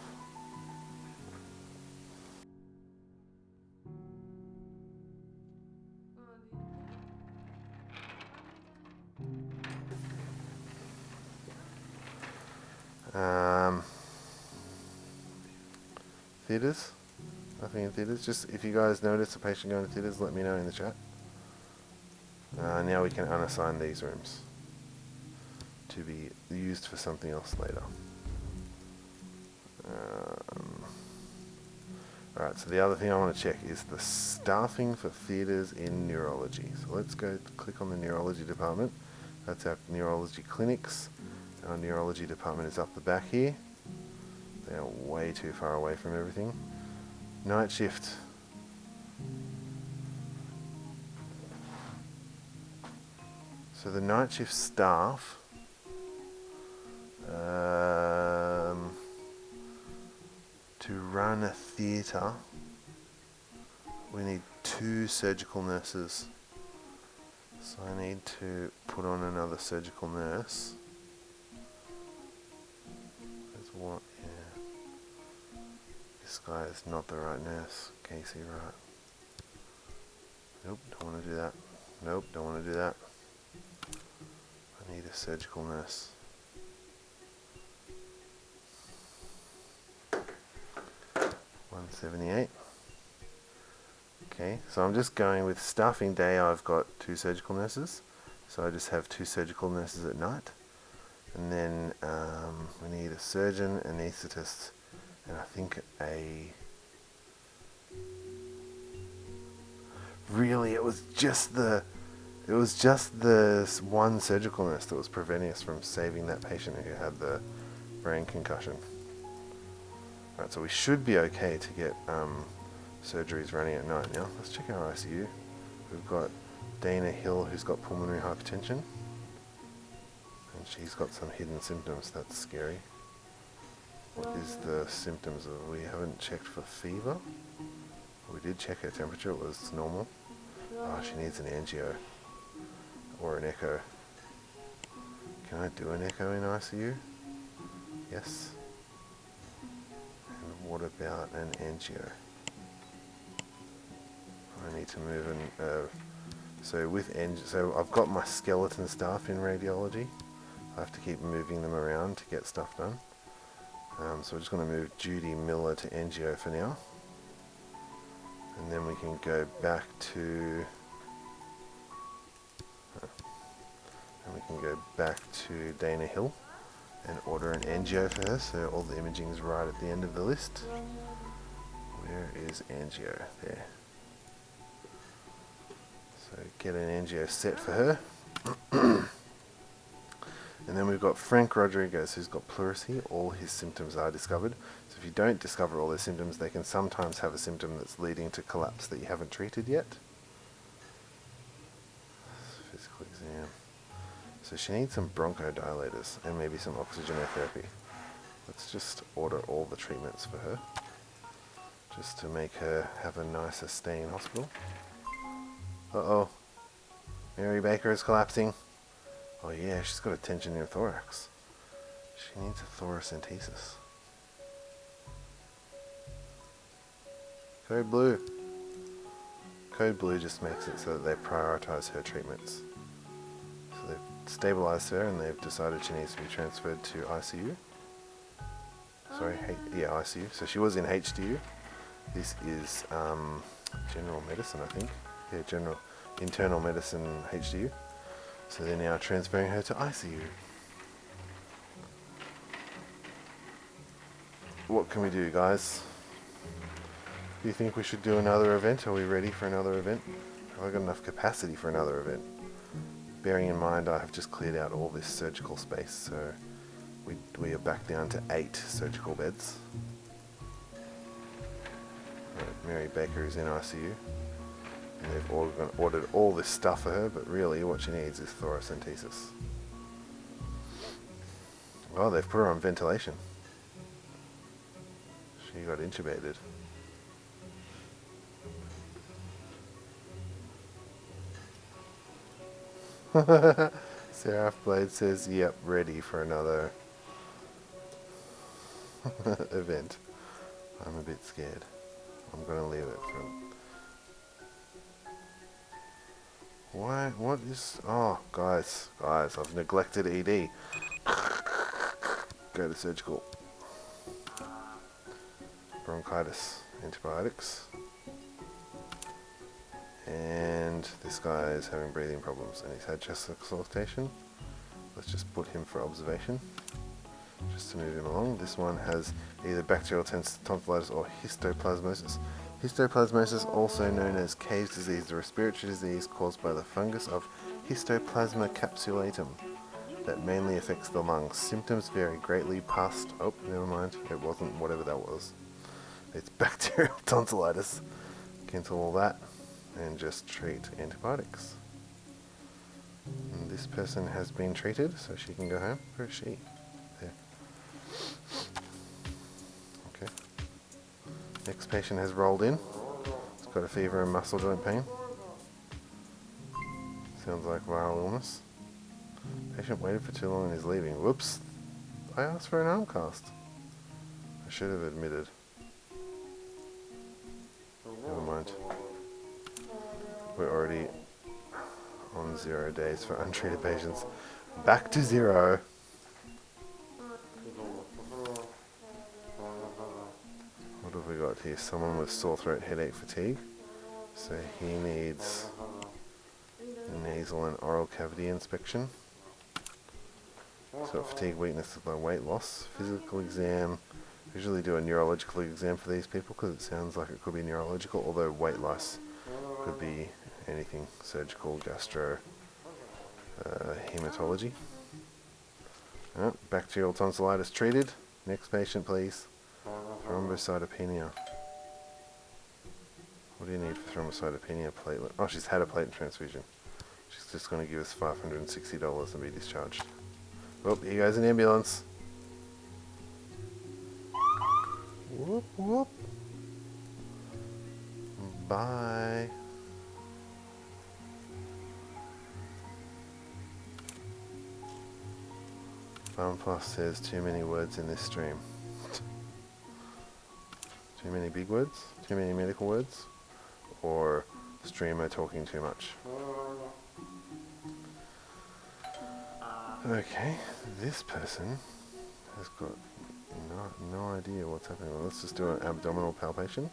Theatres? Nothing in theatres. Just if you guys notice a patient going to theatres, let me know in the chat. Now we can unassign these rooms to be used for something else later. Alright, so the other thing I want to check is the staffing for theatres in neurology. So let's go click on the neurology department. That's our neurology clinics. Our neurology department is up the back here. They are way too far away from everything. Night shift. So the night shift staff to run a theatre, we need 2 surgical nurses. So I need to put on another surgical nurse. There's one, yeah. This guy is not the right nurse. Casey, right. Nope, don't want to do that. Nope, don't want to do that. I need a surgical nurse. $178. Okay, so I'm just going with staffing day. I've got 2 surgical nurses, so I just have 2 surgical nurses at night, and then we need a surgeon, anaesthetist, and I think really it was just the one surgical nurse that was preventing us from saving that patient who had the brain concussion. Alright, so we should be okay to get surgeries running at night now. Let's check our ICU. We've got Dana Hill, who's got pulmonary hypertension, and she's got some hidden symptoms. That's scary. What is the symptoms of? We haven't checked for fever. We did check her temperature, it was normal. Oh, she needs an angio or an echo. Can I do an echo in ICU? Yes. what about an angio? I need to move so I've got my skeleton staff in radiology. I have to keep moving them around to get stuff done. So we're just going to move Judy Miller to angio for now. And then we can go back to Dana Hill and order an angio for her, so all the imaging is right at the end of the list. Where is angio? There. So get an angio set for her. And then we've got Frank Rodriguez, who's got pleurisy. All his symptoms are discovered. So if you don't discover all their symptoms, they can sometimes have a symptom that's leading to collapse that you haven't treated yet. Physical exam. So she needs some bronchodilators and maybe some oxygenotherapy. Let's just order all the treatments for her, just to make her have a nicer stay in hospital. Uh-oh. Mary Baker is collapsing. Oh yeah, she's got a tension in her thorax. She needs a thoracentesis. Code blue. Code blue just makes it so that they prioritize her treatments. So they've stabilized her and they've decided she needs to be transferred to ICU. Sorry, ICU. So she was in HDU. This is general medicine, I think. Yeah, internal medicine HDU. So they're now transferring her to ICU. What can we do, guys? Do you think we should do another event? Are we ready for another event? Have I got enough capacity for another event? Bearing in mind I have just cleared out all this surgical space, so we are back down to 8 surgical beds. Right, Mary Baker is in ICU. And they've ordered all this stuff for her, but really what she needs is thoracentesis. Oh, they've put her on ventilation. She got intubated. Seraph Blade says, yep, ready for another event. I'm a bit scared. I'm going to leave it for... Why? What is... Oh, guys, I've neglected ED. Go to surgical. Bronchitis, antibiotics. And this guy is having breathing problems and he's had chest exhaustion. Let's just put him for observation, just to move him along. This one has either bacterial tonsillitis or histoplasmosis. Histoplasmosis, also known as Cave's disease, a respiratory disease caused by the fungus of Histoplasma capsulatum that mainly affects the lungs. Symptoms vary greatly past... Oh, never mind. It wasn't whatever that was. It's bacterial tonsillitis. Cancel all that and just treat antibiotics. And this person has been treated, so she can go home. Where is she? There. Okay. Next patient has rolled in. It's got a fever and muscle joint pain. Sounds like viral illness. Patient waited for too long and is leaving. Whoops. I asked for an arm cast. I should have admitted. Never mind. We're already on 0 days for untreated patients. Back to 0. What have we got here? Someone with sore throat, headache, fatigue. So he needs nasal and oral cavity inspection. So fatigue, weakness, and weight loss. Physical exam. Usually do a neurological exam for these people because it sounds like it could be neurological, although weight loss could be anything. Surgical, gastro, hematology. Bacterial tonsillitis treated. Next patient, please. Thrombocytopenia. What do you need for thrombocytopenia? Platelet. Oh, she's had a platelet transfusion. She's just going to give us $560 and be discharged. Oh, here goes an ambulance. Whoop, whoop. Bye. FarmPlus says too many words in this stream. Too many big words? Too many medical words? Or streamer talking too much? Okay, this person has got no idea what's happening. Well, let's just do an abdominal palpation.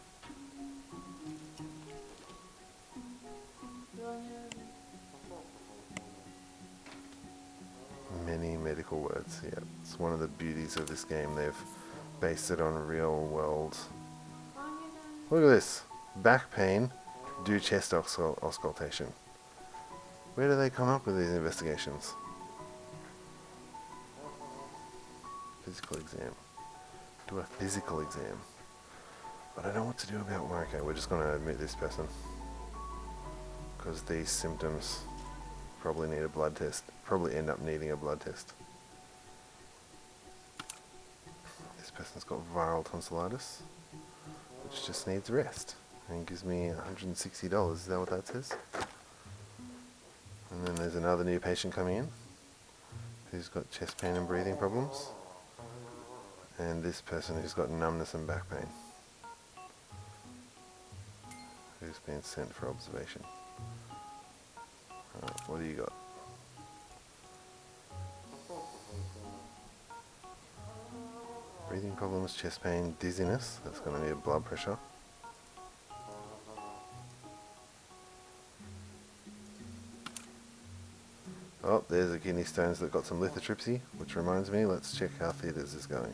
Many medical words, yeah. It's one of the beauties of this game. They've based it on real world. Look at this. Back pain, do chest auscultation. Where do they come up with these investigations? Physical exam. Do a physical exam. I don't know what to do about one. Okay, we're just going to admit this person. Because these symptoms probably need a blood test. Probably end up needing a blood test. This person's got viral tonsillitis, which just needs rest. And gives me $160. Is that what that says? And then there's another new patient coming in who's got chest pain and breathing problems. And this person who's got numbness and back pain, who's been sent for observation. Alright, what do you got? Breathing problems, chest pain, dizziness. That's going to be a blood pressure. Oh, there's a kidney stones that got some lithotripsy, which reminds me, let's check how theatres is going.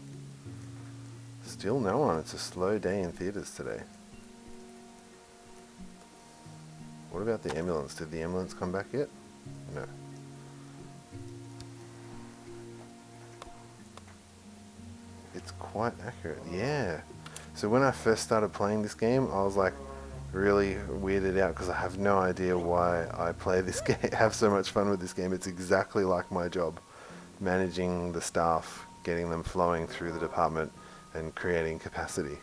Still no one. It's a slow day in theatres today. What about the ambulance? Did the ambulance come back yet? No. It's quite accurate. Yeah. So when I first started playing this game, I was like really weirded out because I have no idea why I play this game, have so much fun with this game. It's exactly like my job, managing the staff, getting them flowing through the department and creating capacity.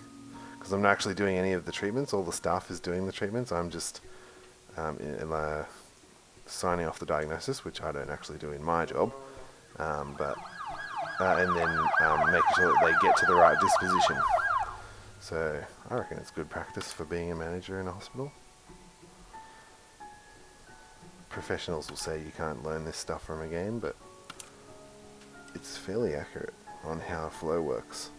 Because I'm not actually doing any of the treatments, all the staff is doing the treatments. I'm just signing off the diagnosis, which I don't actually do in my job, and then making sure that they get to the right disposition. So I reckon it's good practice for being a manager in a hospital. Professionals will say you can't learn this stuff from a game, but it's fairly accurate on how flow works.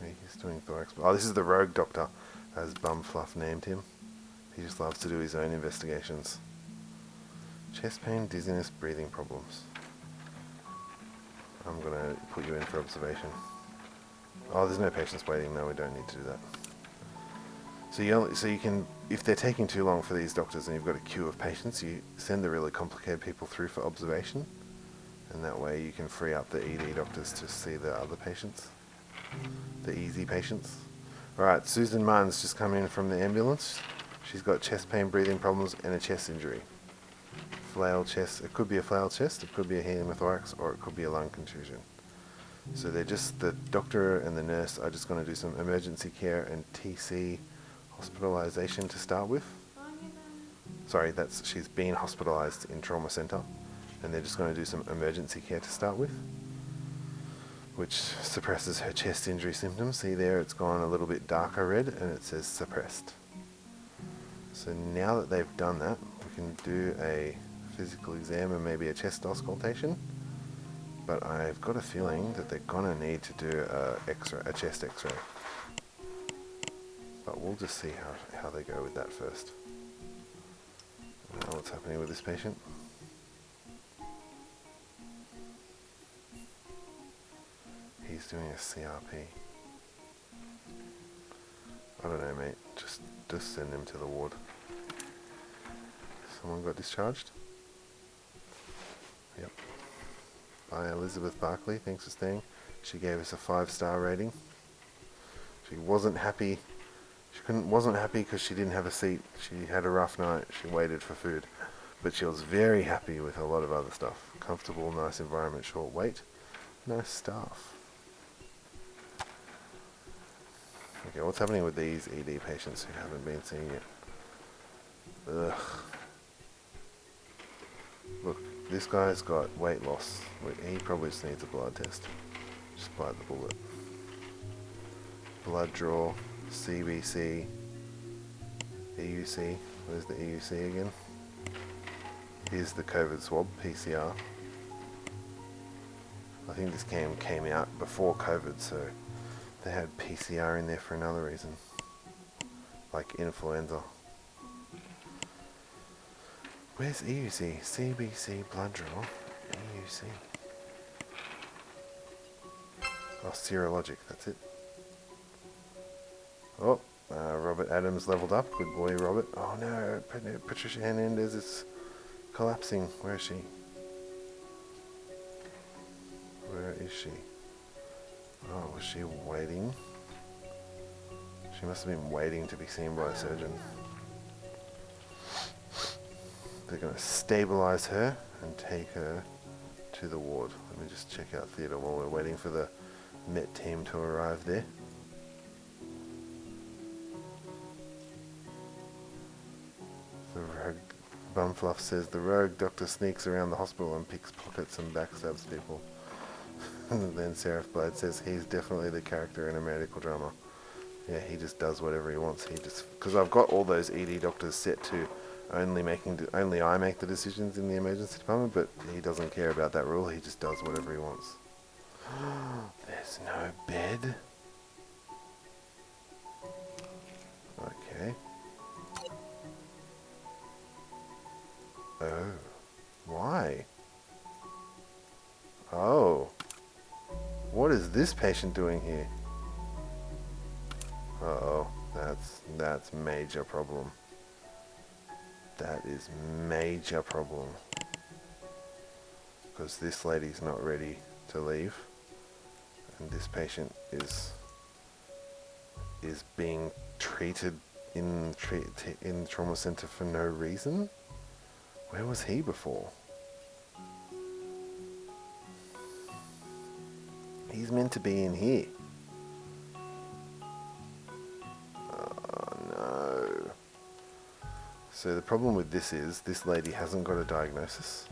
Okay, he's doing thorax. Oh, this is the rogue doctor, as Bumfluff named him. He just loves to do his own investigations. Chest pain, dizziness, breathing problems. I'm going to put you in for observation. Oh, there's no patients waiting. No, we don't need to do that. So you can, if they're taking too long for these doctors and you've got a queue of patients, you send the really complicated people through for observation, and that way you can free up the ED doctors to see the other patients, the easy patients. Alright, Susan Martin's just come in from the ambulance. She's got chest pain, breathing problems, and a chest injury. Flail chest. It could be a flail chest, it could be a hemothorax, or it could be a lung contusion. So the doctor and the nurse are just going to do some emergency care and TC hospitalization to start with. Sorry, she's been hospitalized in trauma center, and they're just going to do some emergency care to start with, which suppresses her chest injury symptoms. See there, it's gone a little bit darker red, and it says suppressed. So now that they've done that, we can do a physical exam and maybe a chest auscultation, but I've got a feeling that they're gonna need to do a chest x-ray. But we'll just see how they go with that first. What's happening with this patient? He's doing a CRP. I don't know, mate. Just send him to the ward. Someone got discharged? Yep. By Elizabeth Barkley. Thanks for staying. She gave us a 5-star rating. She wasn't happy. Wasn't happy because she didn't have a seat. She had a rough night. She waited for food. But she was very happy with a lot of other stuff. Comfortable, nice environment, short wait. Nice staff. Okay, what's happening with these ED patients who haven't been seen yet? Ugh. Look, This guy's got weight loss. He probably just needs a blood test. Just bite the bullet. Blood draw, CBC, EUC. Where's the EUC again? Here's the COVID swab, PCR. I think this game came out before COVID, so they had PCR in there for another reason. Like influenza. Where's EUC? CBC, blood draw, EUC. Oh, serologic, that's it. Oh, Robert Adams leveled up. Good boy, Robert. Oh no, Patricia Hernandez is collapsing. Where is she? Where is she? Oh, was she waiting? She must have been waiting to be seen by a surgeon. They're going to stabilize her and take her to the ward. Let me just check out theatre while we're waiting for the Met team to arrive there. The rogue Bumfluff says the rogue doctor sneaks around the hospital and picks pockets and backstabs people. And then Seraph Blade says he's definitely the character in a medical drama. Yeah, he just does whatever he wants. Because I've got all those ED doctors set to only I make the decisions in the emergency department, but he doesn't care about that rule. He just does whatever he wants. There's no bed. Okay. Oh. Why? Oh. What is this patient doing here? Uh-oh. That's major problem. That is major problem. Because this lady's not ready to leave. And this patient is being treated in the trauma center for no reason. Where was he before? He's meant to be in here. Oh no. So the problem with this is this lady hasn't got a diagnosis,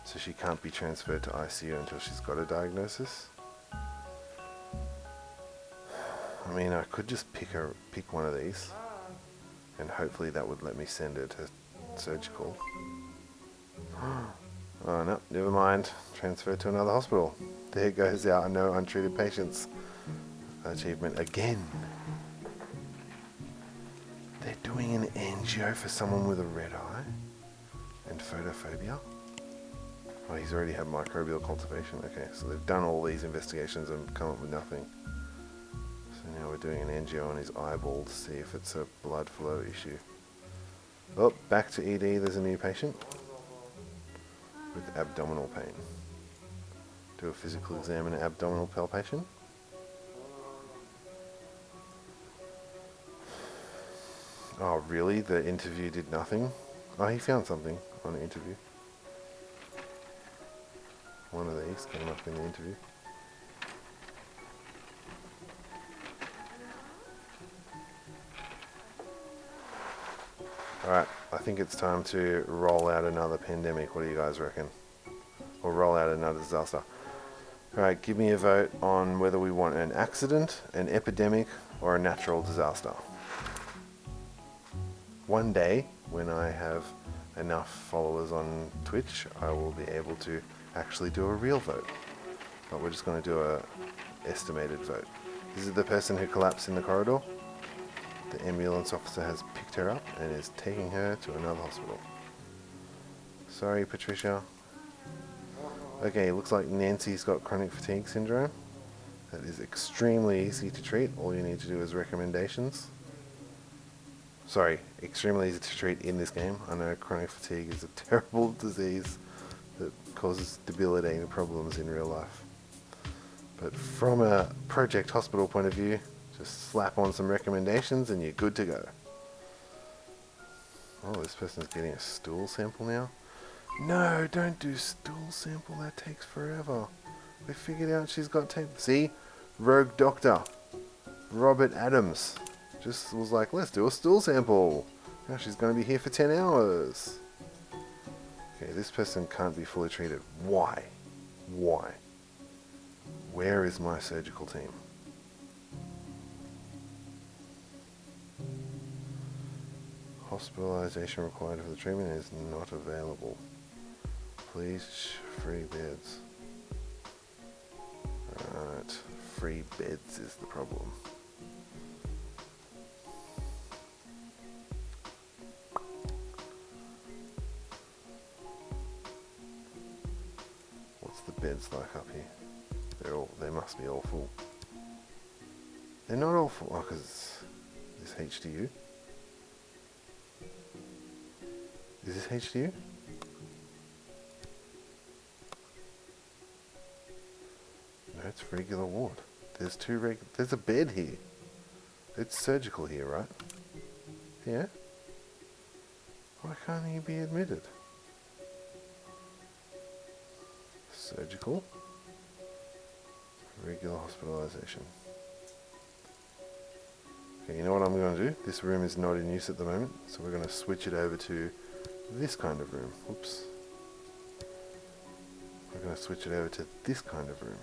so she can't be transferred to ICU until she's got a diagnosis. I mean, I could just pick one of these, and hopefully that would let me send her to surgical. Oh no, never mind. Transfer to another hospital. There goes our no untreated patients achievement again. They're doing an angio for someone with a red eye and photophobia. Oh, he's already had microbial cultivation. Okay, so they've done all these investigations and come up with nothing. So now we're doing an angio on his eyeball to see if it's a blood flow issue. Oh, back to ED, there's a new patient with abdominal pain. Do a physical exam and abdominal palpation. Oh really? The interview did nothing? Oh, he found something on the interview. One of these came up in the interview. Alright, I think it's time to roll out another pandemic. What do you guys reckon? Or roll out another disaster. Alright, give me a vote on whether we want an accident, an epidemic, or a natural disaster. One day, when I have enough followers on Twitch, I will be able to actually do a real vote. But we're just going to do a estimated vote. This is the person who collapsed in the corridor. The ambulance officer has picked her up and is taking her to another hospital. Sorry, Patricia. Okay, looks like Nancy's got chronic fatigue syndrome. That is extremely easy to treat. All you need to do is recommendations. Sorry, extremely easy to treat in this game. I know chronic fatigue is a terrible disease that causes debilitating problems in real life. But from a project hospital point of view, just slap on some recommendations and you're good to go. Oh, this person's getting a stool sample now. No, don't do stool sample, that takes forever. We figured out she's got tape. See? Rogue doctor. Robert Adams. Just was like, let's do a stool sample. Now she's going to be here for 10 hours. Okay, this person can't be fully treated. Why? Why? Where is my surgical team? Hospitalization required for the treatment is not available. Please, free beds. Alright, free beds is the problem. What's the beds like up here? They must be all full. They're not all full. Oh, because this HDU. Is this HDU? No, it's regular ward. There's there's a bed here. It's surgical here, right? Yeah? Why can't he be admitted? Surgical. Regular hospitalization. Okay, you know what I'm going to do? This room is not in use at the moment, so we're going to switch it over to this kind of room. Oops. We're going to switch it over to this kind of room.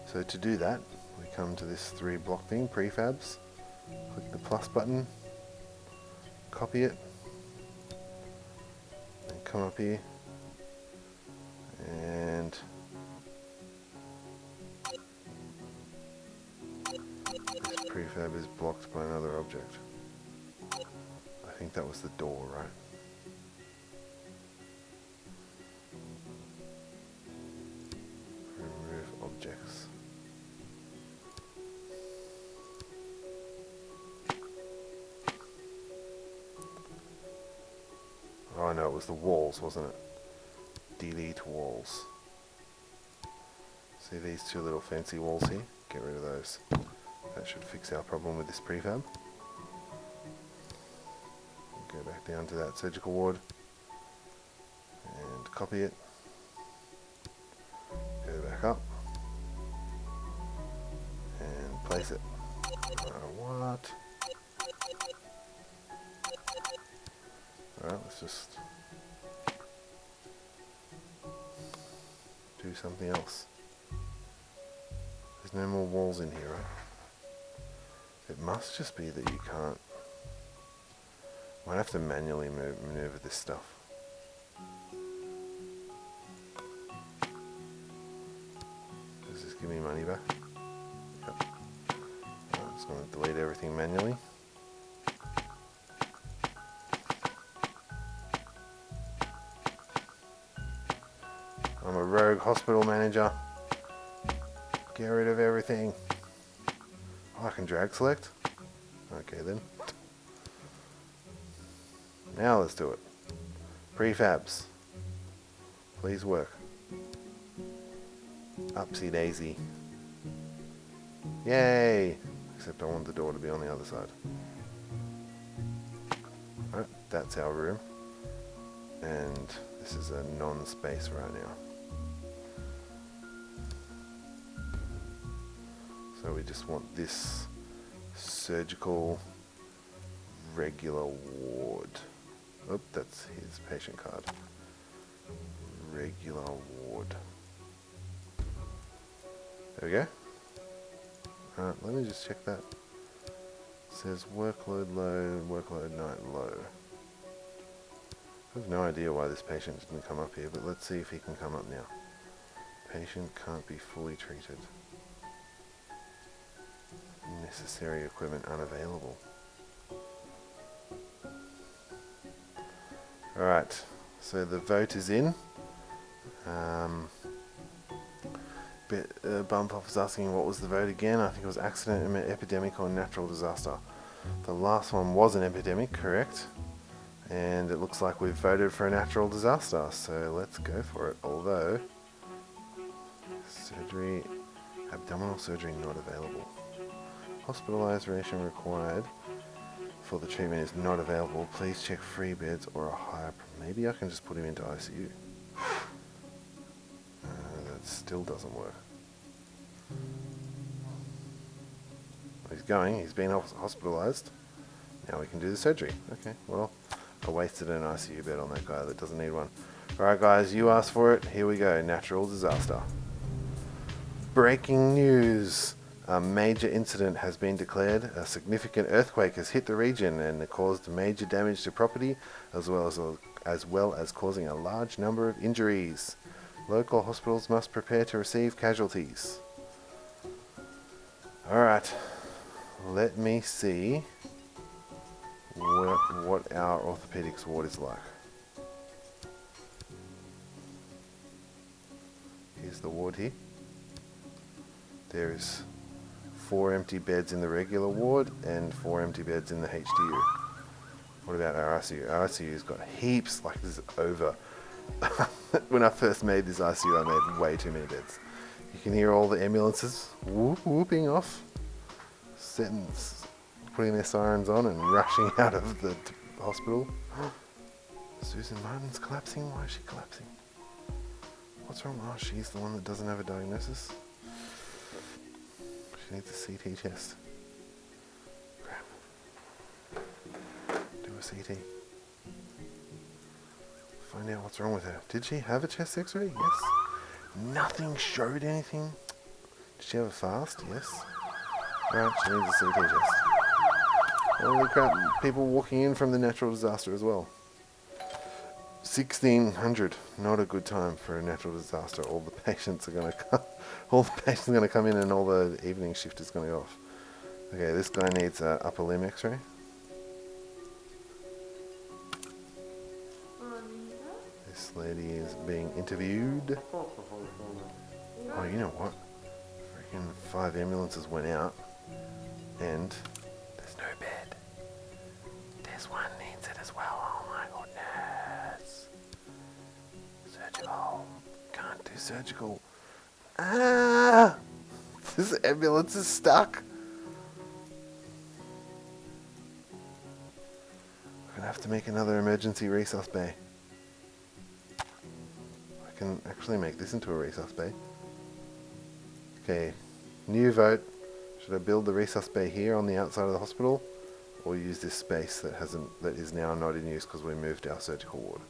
So to do that, we come to this 3-block thing, prefabs. Click the plus button, copy it, and come up here, and this prefab is blocked by another object. I think that was the door, right? Remove objects. Oh no, it was the walls, wasn't it? Delete walls. See these 2 little fancy walls here? Get rid of those. That should fix our problem with this prefab. Go back down to that surgical ward and copy it. Go back up and place it. What? Alright, let's just do something else. There's no more walls in here, right? It must just be that you can't. Might have to manually maneuver this stuff. Does this give me money back? Yep. I'm just going to delete everything manually. I'm a rogue hospital manager. Get rid of everything. Oh, I can drag select? Okay then. Now let's do it. Prefabs. Please work. Upsy daisy. Yay! Except I want the door to be on the other side. Alright, that's our room. And this is a non-space right now. So we just want this surgical regular ward. Oh, that's his patient card. Regular ward. There we go. Alright, let me just check that. It says workload low, workload night low. I have no idea why this patient didn't come up here, but let's see if he can come up now. Patient can't be fully treated. Necessary equipment unavailable. Alright, so the vote is in. Bump off is asking what was the vote again. I think it was accident, epidemic, or natural disaster. The last one was an epidemic, correct? And it looks like we've voted for a natural disaster, so let's go for it. Although, surgery, abdominal surgery not available. Hospitalization required for the treatment is not available. Please check free beds or a higher. Maybe I can just put him into ICU. That still doesn't work. He's going. He's been hospitalized. Now we can do the surgery. Okay, well, I wasted an ICU bed on that guy that doesn't need one. Alright guys, you asked for it. Here we go. Natural disaster. Breaking news. A major incident has been declared. A significant earthquake has hit the region and caused major damage to property as well as causing a large number of injuries. Local hospitals must prepare to receive casualties. Alright. Let me see what our orthopedics ward is like. Here's the ward here. There's 4 empty beds in the regular ward and 4 empty beds in the HDU. What about our ICU? Our ICU's got heaps, like this is over. When I first made this ICU, I made way too many beds. You can hear all the ambulances whooping off, putting their sirens on and rushing out of the hospital. Susan Martin's collapsing. Why is she collapsing? What's wrong? Oh, she's the one that doesn't have a diagnosis. She needs a CT test. Crap. Do a CT. Find out what's wrong with her. Did she have a chest x-ray? Yes. Nothing showed anything. Did she have a fast? Yes. Right, she needs a CT test. Holy crap, people walking in from the natural disaster as well. 1600, not a good time for a natural disaster. All the patients are going to come. All the patients are going to come in, and all the evening shift is going to go off. Okay, this guy needs an upper limb X-ray. This lady is being interviewed. Oh, you know what? Freaking 5 ambulances went out, and there's no bed. This one needs it as well. Oh my goodness. Surgical. Can't do surgical. Ah! This ambulance is stuck. We're gonna have to make another emergency resus bay. I can actually make this into a resus bay. Okay, new vote. Should I build the resus bay here on the outside of the hospital, or use this space that is now not in use because we moved our surgical ward?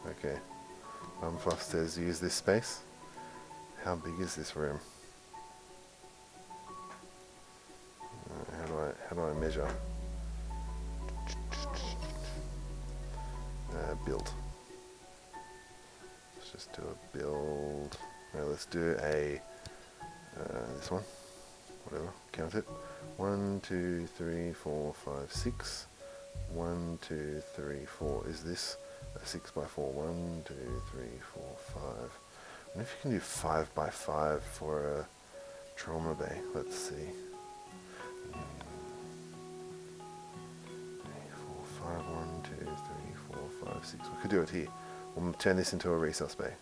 Okay, Fluff says use this space. How big is this room? How do I measure? Build. Let's just do a build. No, let's do a this one. Whatever. Count it. 1, 2, 3, 4, 5, 6. 1, 2, 3, 4. Is this a 6 by 4? 1, 2, 3, 4, 5. I wonder if you can do 5 by 5 for a trauma bay. Let's see. 3, 4, 5. 1, 2, 3, 4, 5, 6. We could do it here. We'll turn this into a resus bay.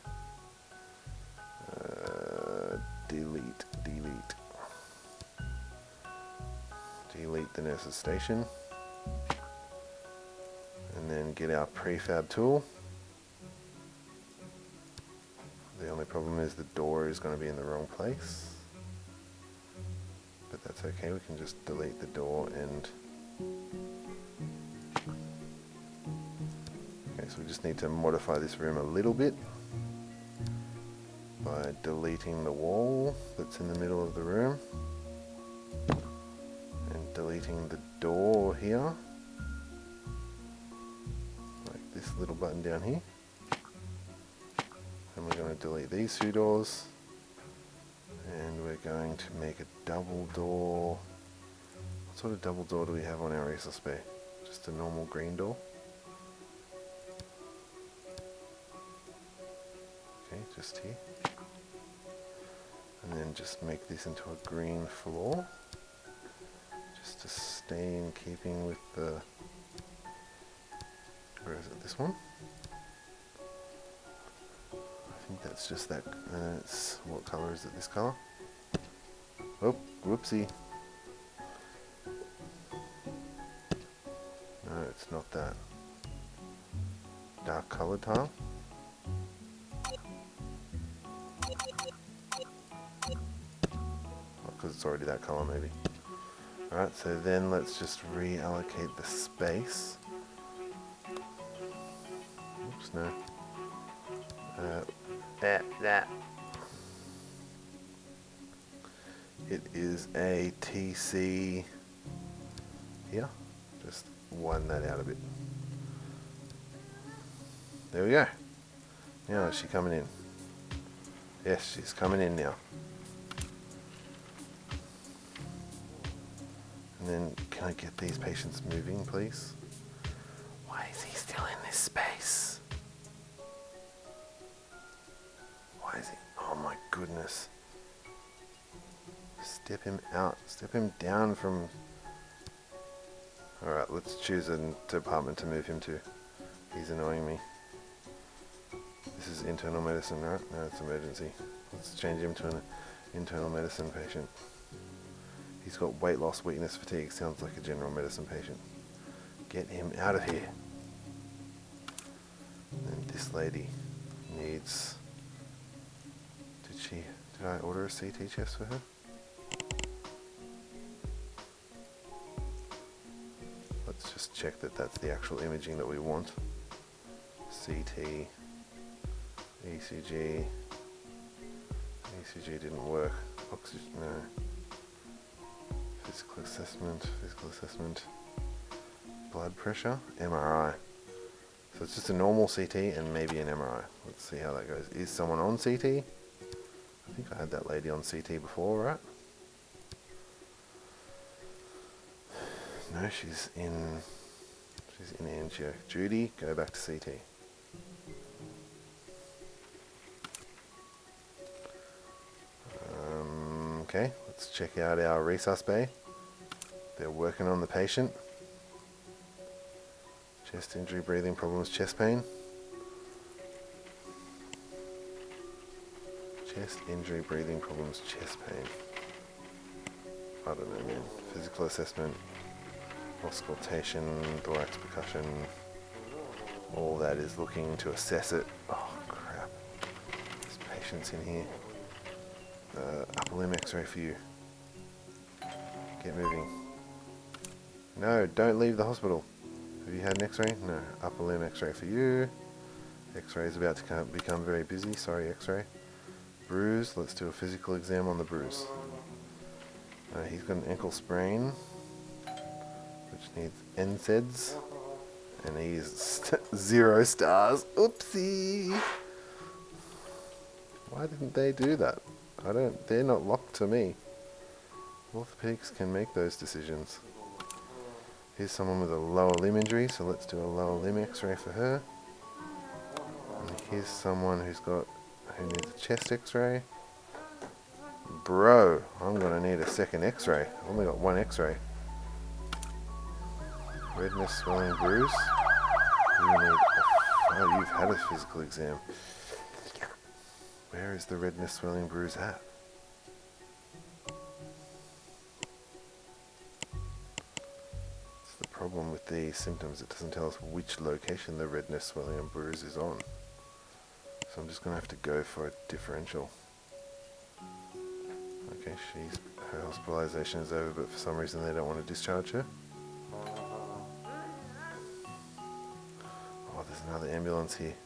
Delete. Delete the nurse's station. And then get our prefab tool. The only problem is the door is going to be in the wrong place. But that's okay, we can just delete the door and... Okay, so we just need to modify this room a little bit by deleting the wall that's in the middle of the room and deleting the door here, like this little button down here. And we're going to delete these 2 doors, and we're going to make a double door. What sort of double door do we have on our resus bay? Just a normal green door. Okay, just here. And then just make this into a green floor, just to stay in keeping with the, where is it, this one? I think that's just that, what color is it, this color? Oh, whoopsie. No, it's not that. Dark colored tile. because it's already that color maybe. Alright, so then let's just reallocate the space. Oops, no. That. It is a TC here. Just widen that out a bit. There we go. Now is she coming in? Yes, she's coming in now. And then, can I get these patients moving, please? Why is he still in this space? Why is he? Oh my goodness. Step him out. Step him down from... Alright, let's choose a department to move him to. He's annoying me. This is internal medicine, right? No, it's emergency. Let's change him to an internal medicine patient. He's got weight loss, weakness, fatigue. Sounds like a general medicine patient. Get him out of here. And this lady needs... Did I order a CT chest for her? Let's just check that that's the actual imaging that we want. CT, ECG. ECG didn't work. Oxygen, no. Physical assessment. Blood pressure, MRI. So it's just a normal CT and maybe an MRI. Let's see how that goes. Is someone on CT? I think I had that lady on CT before, right? No, she's in angio. Judy, go back to CT. Okay, let's check out our resus bay. They're working on the patient. Chest injury, breathing problems, chest pain. Chest injury, breathing problems, chest pain. I don't know, man. Physical assessment, auscultation, thorax percussion. All that is looking to assess it. Oh crap. There's patients in here. Upper limb x-ray for you. Get moving. No, don't leave the hospital. Have you had an x-ray? No. Upper limb x-ray for you. X-ray is about to become very busy. Sorry, x-ray. Bruise. Let's do a physical exam on the bruise. He's got an ankle sprain, which needs NSAIDs. And he's 0 stars. Oopsie! Why didn't they do that? They're not locked to me. Orthopedics can make those decisions. Here's someone with a lower limb injury, so let's do a lower limb x-ray for her. And here's someone who needs a chest x-ray. Bro, I'm gonna need a second x-ray. I've only got one x-ray. Redness, swelling, bruise. You've had a physical exam. Where is the redness, swelling, bruise at? It's the problem with the symptoms. It doesn't tell us which location the redness, swelling, and bruise is on. So I'm just going to have to go for a differential. Okay, her hospitalization is over, but for some reason they don't want to discharge her. Oh, there's another ambulance here.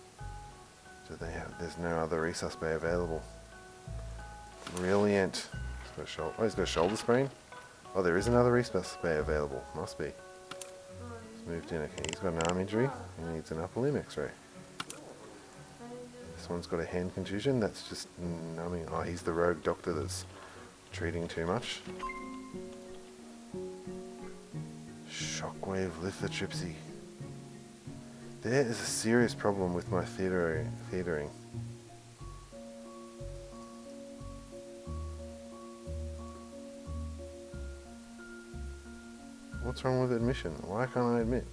There's no other resus bay available. Brilliant. He's got a shoulder sprain. Oh, there is another resus bay available. Must be. He's moved in. Okay, he's got an arm injury. He needs an upper limb x-ray. This one's got a hand contusion. That's just numbing. Oh, he's the rogue doctor that's treating too much. Shockwave lithotripsy. There is a serious problem with my theatering. What's wrong with admission? Why can't I admit?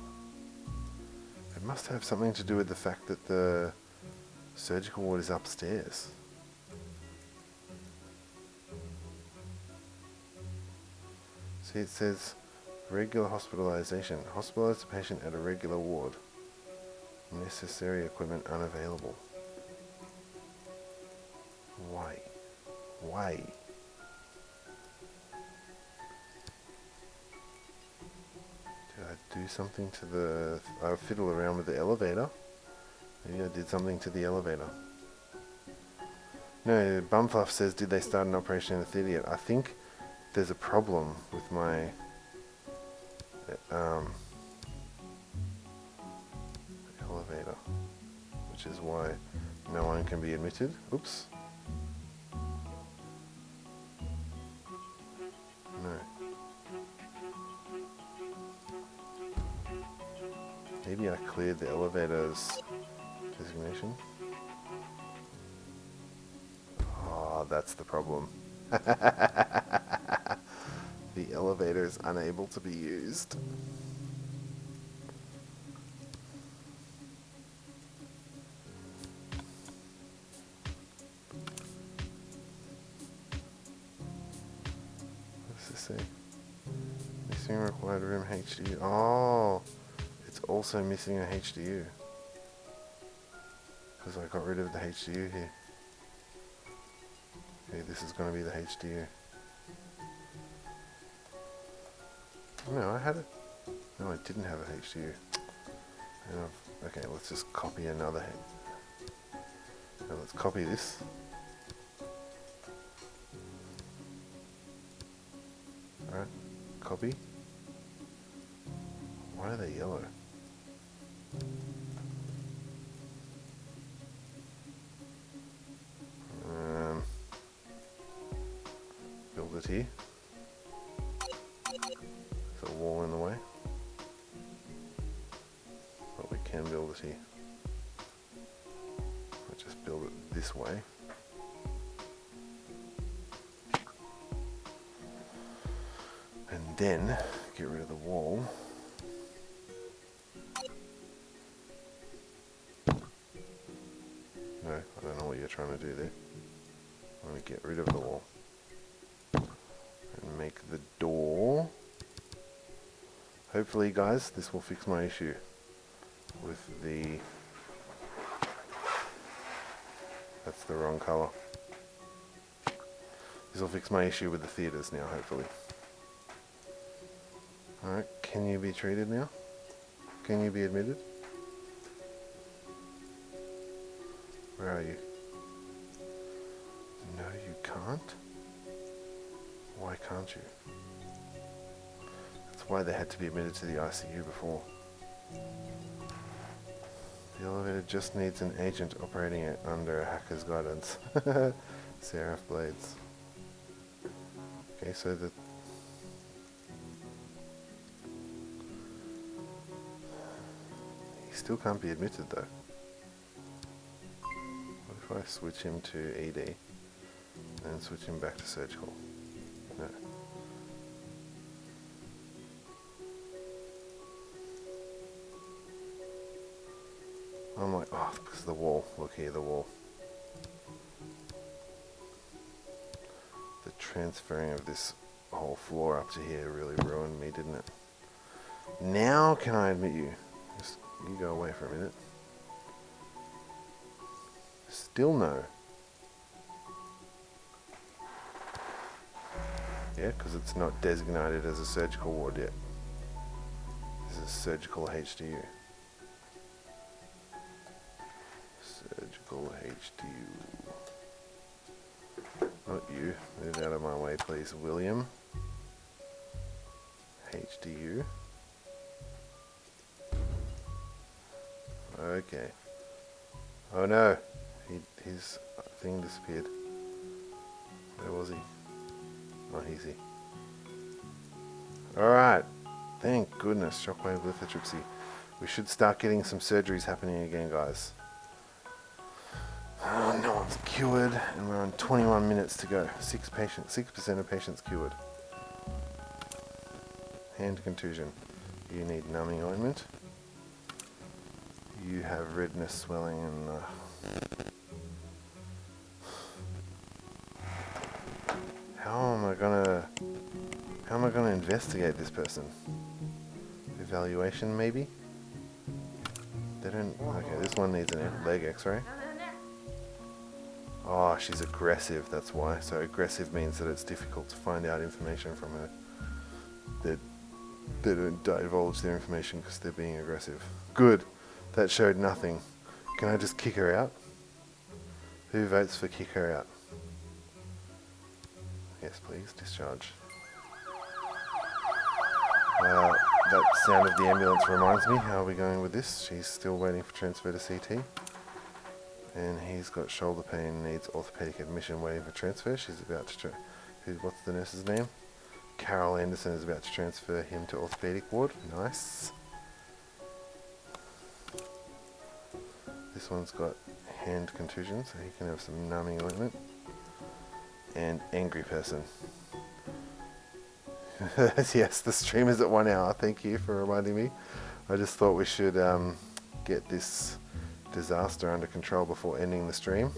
It must have something to do with the fact that the surgical ward is upstairs. See, it says regular hospitalization. Hospitalize the patient at a regular ward. Necessary equipment unavailable. Why? Did I do something to the... I fiddled around with the elevator. Maybe I did something to the elevator. No, Bumfluff says, did they start an operation in the theatre yet? I think there's a problem with my... elevator, which is why no one can be admitted. Oops. No. Maybe I cleared the elevator's designation. Oh, that's the problem. The elevator is unable to be used. What's this say? Missing required room HDU. Oh, it's also missing a HDU. Because I got rid of the HDU here. Okay, this is going to be the HDU. No, I had it. No, I didn't have a HDU. Okay, let's just copy another. Now let's copy this. Alright, copy. Why are they yellow? Build it here. There's a wall in the way. But we can build it here. Let's just build it this way. And then get rid of the wall. No, I don't know what you're trying to do there. I'm going to get rid of the wall. And make the door. Hopefully, guys, this will fix my issue with the... That's the wrong colour. This will fix my issue with the theatres now, hopefully. Alright, can you be treated now? Can you be admitted? Where are you? No, you can't? Why can't you? That's why they had to be admitted to the ICU before. The elevator just needs an agent operating it under a hacker's guidance. Seraph Blades. Okay, so the... He still can't be admitted though. What if I switch him to ED and switch him back to surgical? No. I'm like, oh, because of the wall. Look here, the wall. The transferring of this whole floor up to here really ruined me, didn't it? Now can I admit you? Just, you go away for a minute. Still no. Yeah, because it's not designated as a surgical ward yet. This is surgical HDU. Surgical HDU. Not you. Move out of my way, please. William. HDU. Okay. Oh no. His thing disappeared. Where was he? Oh, he's here. Alright. Thank goodness. Shockwave lithotripsy. We should start getting some surgeries happening again, guys. No one's cured, and we're on 21 minutes to go. 6% of patients cured. Hand contusion. You need numbing ointment. You have redness, swelling, and how am I gonna investigate this person? Evaluation, maybe? They don't. Okay, this one needs a leg X-ray. Oh, she's aggressive, that's why. So aggressive means that it's difficult to find out information from her. They don't divulge their information because they're being aggressive. Good. That showed nothing. Can I just kick her out? Who votes for kick her out? Yes, please. Discharge. That sound of the ambulance reminds me. How are we going with this? She's still waiting for transfer to CT. And he's got shoulder pain, needs orthopedic admission, waiting for transfer. She's about to... what's the nurse's name? Carol Anderson is about to transfer him to orthopedic ward. Nice. This one's got hand contusion, so he can have some numbing ointment. And angry person. Yes, the stream is at 1 hour. Thank you for reminding me. I just thought we should get this disaster under control before ending the stream.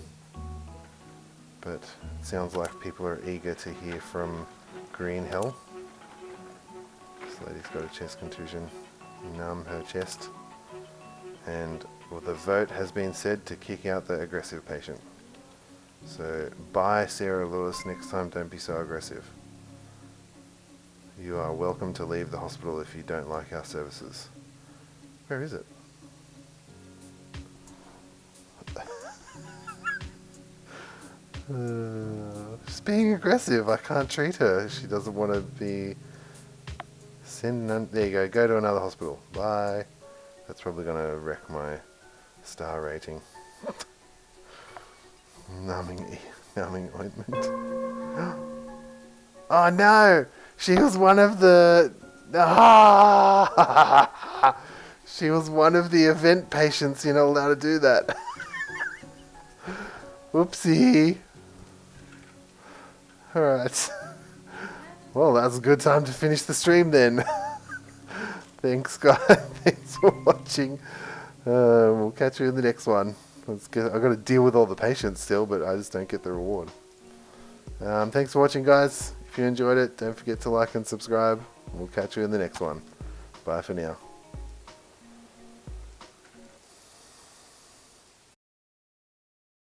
But it sounds like people are eager to hear from Green Hell. This lady's got a chest contusion. Numb her chest. And well, the vote has been said to kick out the aggressive patient. So, bye Sarah Lewis, next time don't be so aggressive. You are welcome to leave the hospital if you don't like our services. Where is it? She's being aggressive. I can't treat her. She doesn't want to be... There you go. Go to another hospital. Bye. That's probably going to wreck my star rating. Numbing ointment. Oh no! She was one of the... She was one of the event patients. You're not allowed to do that. Whoopsie. Alright. Well, that was a good time to finish the stream then. Thanks guys. Thanks for watching. We'll catch you in the next one. I've got to deal with all the patients still, but I just don't get the reward. Thanks for watching guys. If you enjoyed it, don't forget to like and subscribe. We'll catch you in the next one. Bye for now.